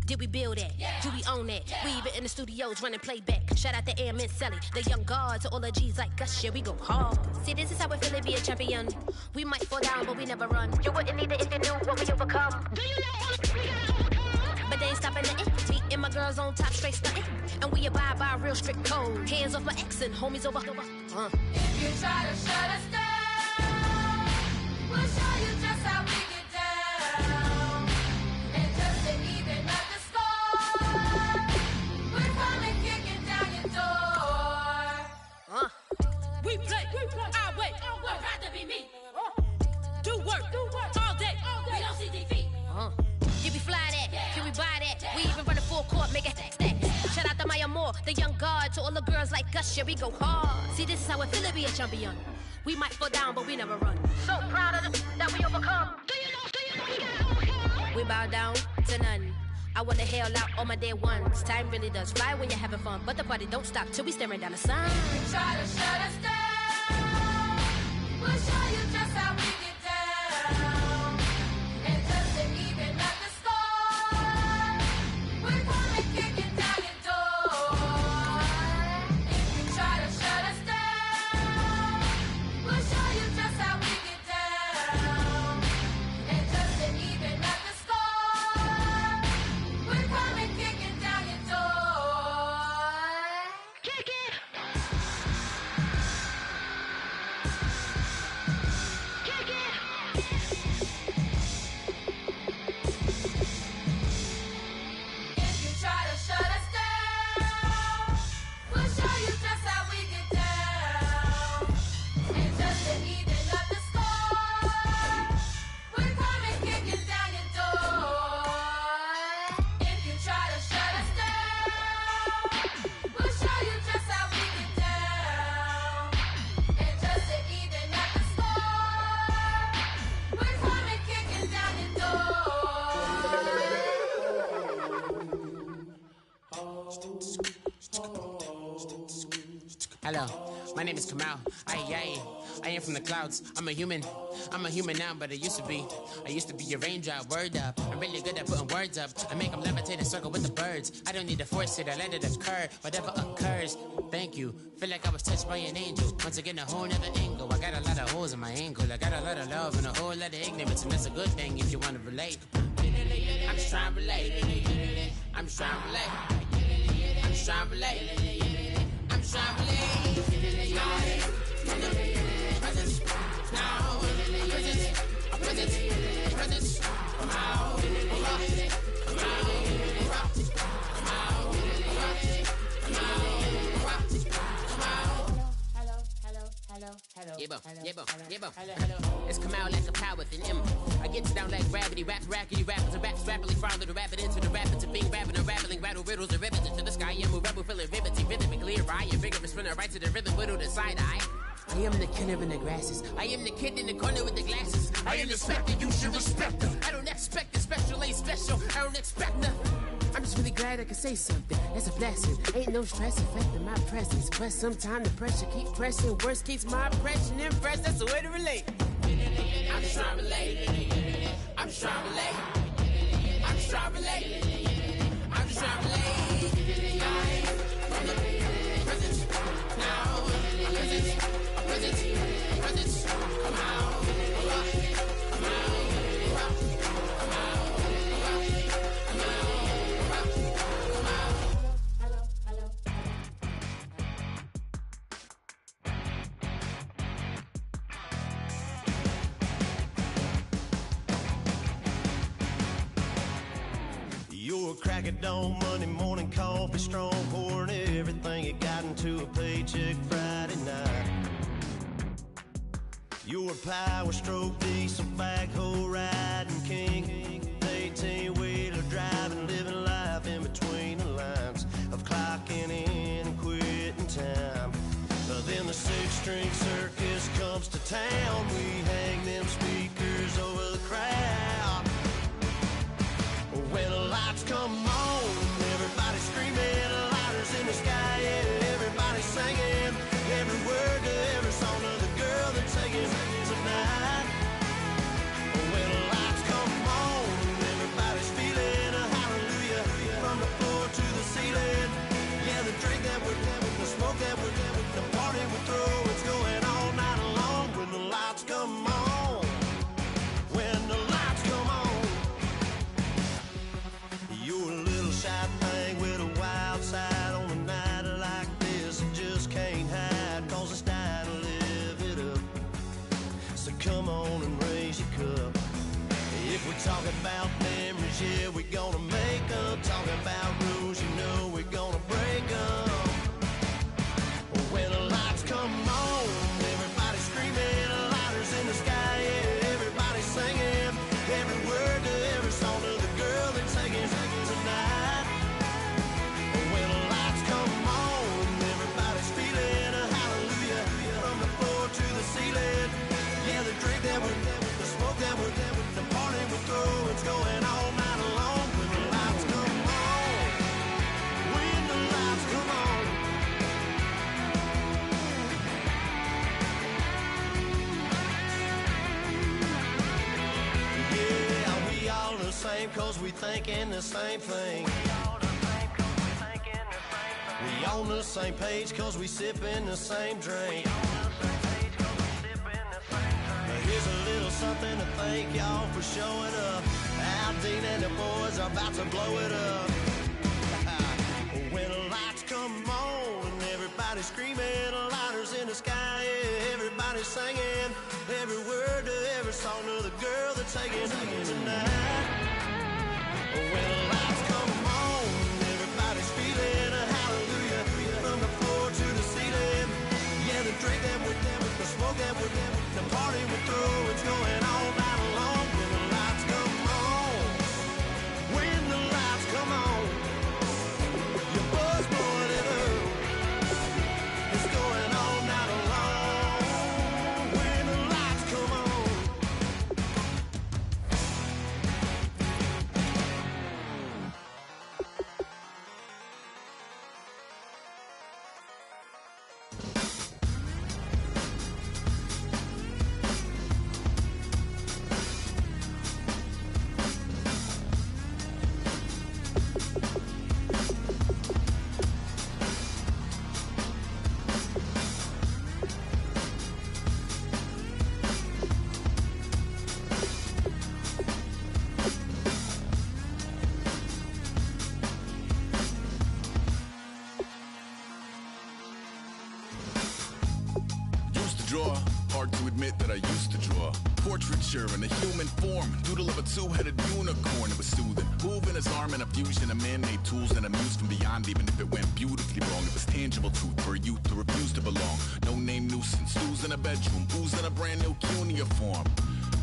Did we build that? Yeah. Do we own that? Yeah. We even in the studios running playback. Shout out to Airman Selly, the young guard, to all the G's like us. Yeah, we go hard. See, this is how we feel to be a champion. We might fall down, but we never run. You wouldn't need it if you knew what we overcome. Do you know all we gotta overcome? But they ain't stopping nothing. Me and my girls on top, straight stunting. And we abide by a real strict code. Hands off my ex and homies over. If you try to shut us down, we'll show you just how we get down. And just to even up the score, we're coming kicking down your door. We play our way. Would rather be me. Do work all day. We don't see defeat. Did we fly that? Can we buy that? We even run a full court, make it stack. Shout out to Maya Moore, the young guard, to all the girls like us. Yeah, we go hard. See, this is how it feel to be a champion. We might fall down, but we never run. So proud of them that we overcome. Do you know we gotta overcome? We bow down to none. I wanna hail out all my day ones. Time really does fly when you're having fun, but the party don't stop till we staring down the sun. If you try to shut us down, we'll show you just how we get down. And just to even up the score, we're coming kicking down your door. If you try to shut us down, we'll show you just how we get down. And just to even up the score, we're coming kicking down your door. Kick it! Kick it! If you try to shut us down, we'll show you just how we get down. And just to even up the score, we're coming kicking down your door. If you try to shut us down, we'll show you just how we get down. And just to even up the score, we're coming kicking down your door. Hello, my name is Kamal. I am from the clouds. I'm a human now, but I used to be a raindrop. Word up, I'm really good at putting words up. I make them levitate and circle with the birds. I don't need to force it, I let it occur. Whatever occurs, thank you. Feel like I was touched by an angel. Once again, a whole nother angle. I got a lot of holes in my ankle. I got a lot of love and a whole lot of ignorance, and that's a good thing if you want to relate. I'm just trying to relate. I'm just trying to relate. I'm just trying to relate. I'm just trying to relate. Presence, now, presence, come out, It's come out like a power within him. I get down like gravity, rackety rappers and raps rapidly follow the rapid into the rapids of being rapping and rattling, rattle riddles and rivets into the sky. I'm a rebel, feeling vivid, clear eye, and vigorous, spinner right to the rhythm, widow to side eye. I am the killer in the grasses. I am the kid in the corner with the glasses. I am the specter, you should respect them. I don't expect the special, ain't special. I don't expect nothing. I'm just really glad I can say something. That's a blessing. Ain't no stress affecting my presence. But sometimes the pressure keep pressing. Worst keeps my impression impressed. That's the way to relate. I'm just trying to relate. I'm just trying to relate. I'm just trying to relate. I'm just trying to relate. From the presence now. Presence. Come out. Come out. crack of dawn, Monday morning coffee, strong pouring everything you got into a paycheck Friday night. You're a power stroke, diesel backhoe riding king, 18-wheeler driving, living life in between the lines of clocking in and quitting time. Then the six-string circus comes to town. We hang them speakers over the crowd. When the lights come on, everybody screaming, lighters in the sky, yeah, everybody singing every word to every song of the girl they're taking tonight. When the lights come on, everybody's feeling a hallelujah from the floor to the ceiling. Yeah, the drink that we're having, the smoke that we're having, the party we throw, it's going all night long. When the lights come on, when the lights come on, you're a little shy thing with a wild side. On a night like this, you just can't hide, cause it's time to live it up. So come on and raise your cup. If we're talking about memories, yeah, we're gonna make up. Talking about rules, you know we're gonna break up. When the lights come on, everybody screaming, lighters in the sky, yeah, everybody singing every word to every song of the girl they're taking tonight. When the lights come on, everybody's feeling a hallelujah from the floor to the ceiling. Yeah, the drink that we're having, the smoke that we're having, the party we throw, it's going all night long. When the lights come on, when the lights come on. Yeah, we all the same cause we thinking the same thing. We on the same page cause we sipping the same drink. Here's a little something to thank y'all for showing up. Al Dean and the boys are about to blow it up. When the lights come on and everybody's screaming, lighters in the sky, yeah, everybody's singing every word to every song of the girl they're taking tonight. When the lights come on, everybody's feeling a hallelujah from the floor to the ceiling. Yeah, the drink that we're having, the smoke that we're having, the party we throw, it's going all night long. When the lights come on, when the lights come on, your buzz blowing it up, it's going all night long. When the lights come on. Hard to admit that I used to draw. Portraiture in a human form. Doodle of a two-headed unicorn. It was soothing. Moving his arm in a fusion of man-made tools and a muse from beyond. Even if it went beautifully wrong, it was tangible truth for a youth who refused to belong. No-name nuisance. Stews in a bedroom. Booze in a brand new cuneiform.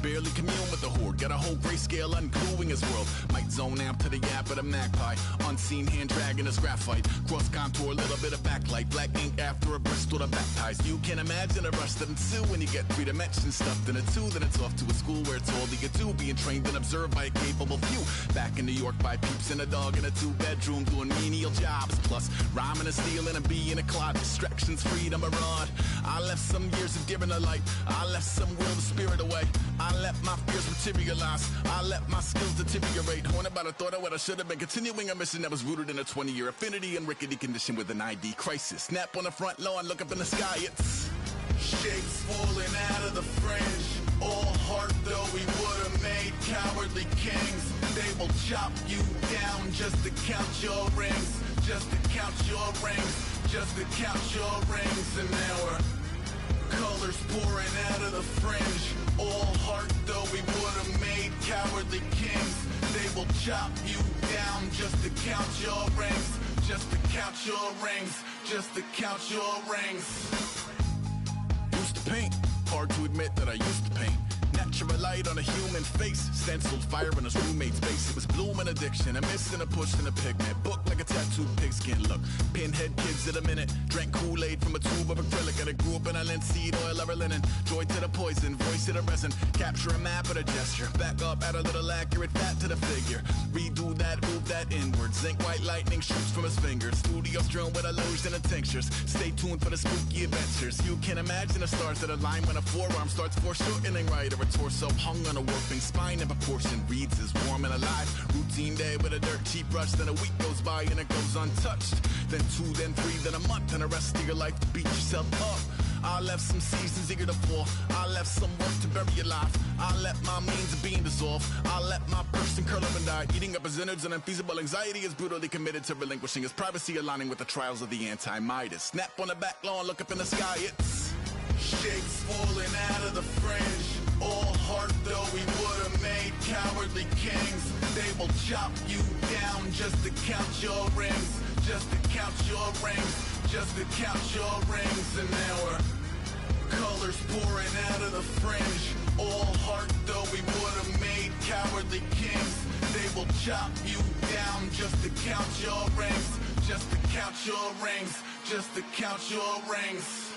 Barely commune with the horde. Got a whole grayscale ungluing his world. Might zone out to the yap of the magpie. Unseen hand dragging his graphite. Cross contour, little bit of backlight. Black ink after a Bristol to baptize. You can imagine a rush that ensue when you get 3 dimensions stuffed in a 2. Then it's off to a school where it's all that you do. Being trained and observed by a capable few. Back in New York by peeps and a dog in a 2-bedroom. Doing menial jobs. Plus rhyming and stealing and being a clod. Distractions, freedom, a rod. I left some years of giving a light. I left some will, the spirit away. I let my fears materialize. I let my skills deteriorate. Haunted by the thought of what I should have been. Continuing a mission that was rooted in a 20-year affinity and rickety condition with an ID crisis. Snap on the front lawn, look up in the sky. It's shapes falling out of the fringe. All heart though we would have made cowardly kings. They will chop you down just to count your rings. Just to count your rings. Just to count your rings. And now we're colors pouring out of the fringe. All heart though we would have made cowardly kings. They will chop you down just to count your rings, just to count your rings, just to count your rings. Used to paint, hard to admit that I used to paint. Natural light on a human face, stenciled fire in his roommate's face. It was blooming addiction, a miss and a push and a pigment. Book like a tattooed pigskin look. Pinhead kids at a minute, drank Kool-Aid from a tube of acrylic. And I grew up in a linseed oil ever linen. Joy to the poison, voice to the resin. Capture a map of a gesture. Back up, add a little accurate fat to the figure. Redo that, move that inward. Zinc white lightning shoots from his fingers. Studio strewn with illusion and tinctures. Stay tuned for the spooky adventures. You can imagine the stars that align when a forearm starts foreshortening right, or a torso hung on a warping spine in proportion. Reads is warm and alive. Routine day with a dirt cheap brush. Then a week goes by and it goes untouched. Then 2, then 3, then a month, and the rest of your life to beat yourself up. I left some seasons eager to fall. I left some work to bury your life. I let my means of being dissolve. I let my person curl up and die. Eating up his innards and unfeasible anxiety is brutally committed to relinquishing his privacy, aligning with the trials of the anti-Midas. Snap on the back lawn, look up in the sky. It's shapes falling out of the fringe. All heart though we would have made cowardly kings. They will chop you down just to count your rings, just to count your rings, just to count your rings. And now we're colors pouring out of the fringe. All heart though we would have made cowardly kings. They will chop you down just to count your rings, just to count your rings, just to count your rings.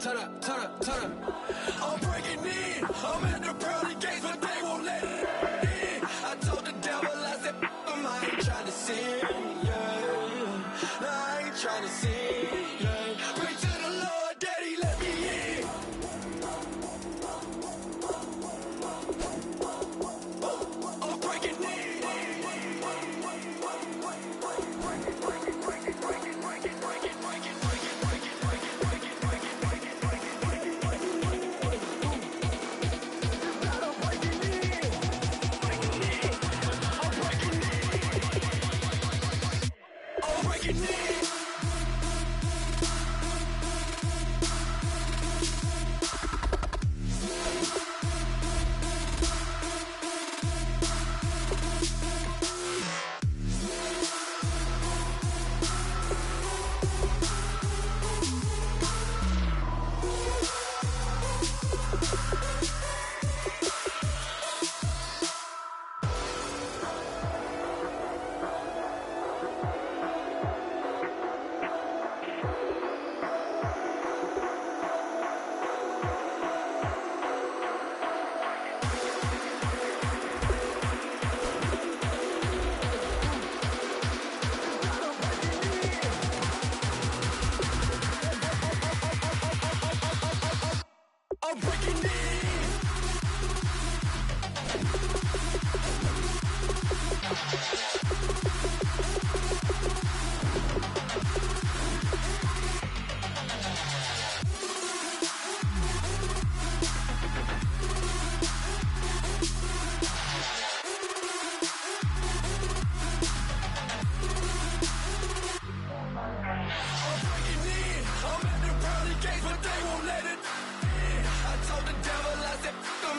Turn up. I'm breaking in. I'm at the pearly gates, but they won't let it in. I told the devil, I said, I ain't trying to sin. Yeah. No, I ain't trying to sin. Yeah. Pray to the Lord, Daddy, let me in. I'm breaking in.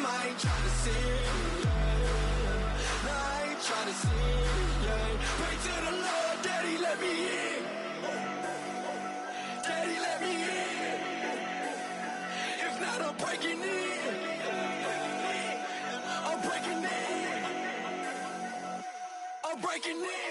I ain't trying to sin, yeah. No, I ain't trying to sin, yeah. Pray to the Lord, Daddy, let me in. Daddy, let me in. If not, I'm breaking in. I'm breaking in. I'm breaking in.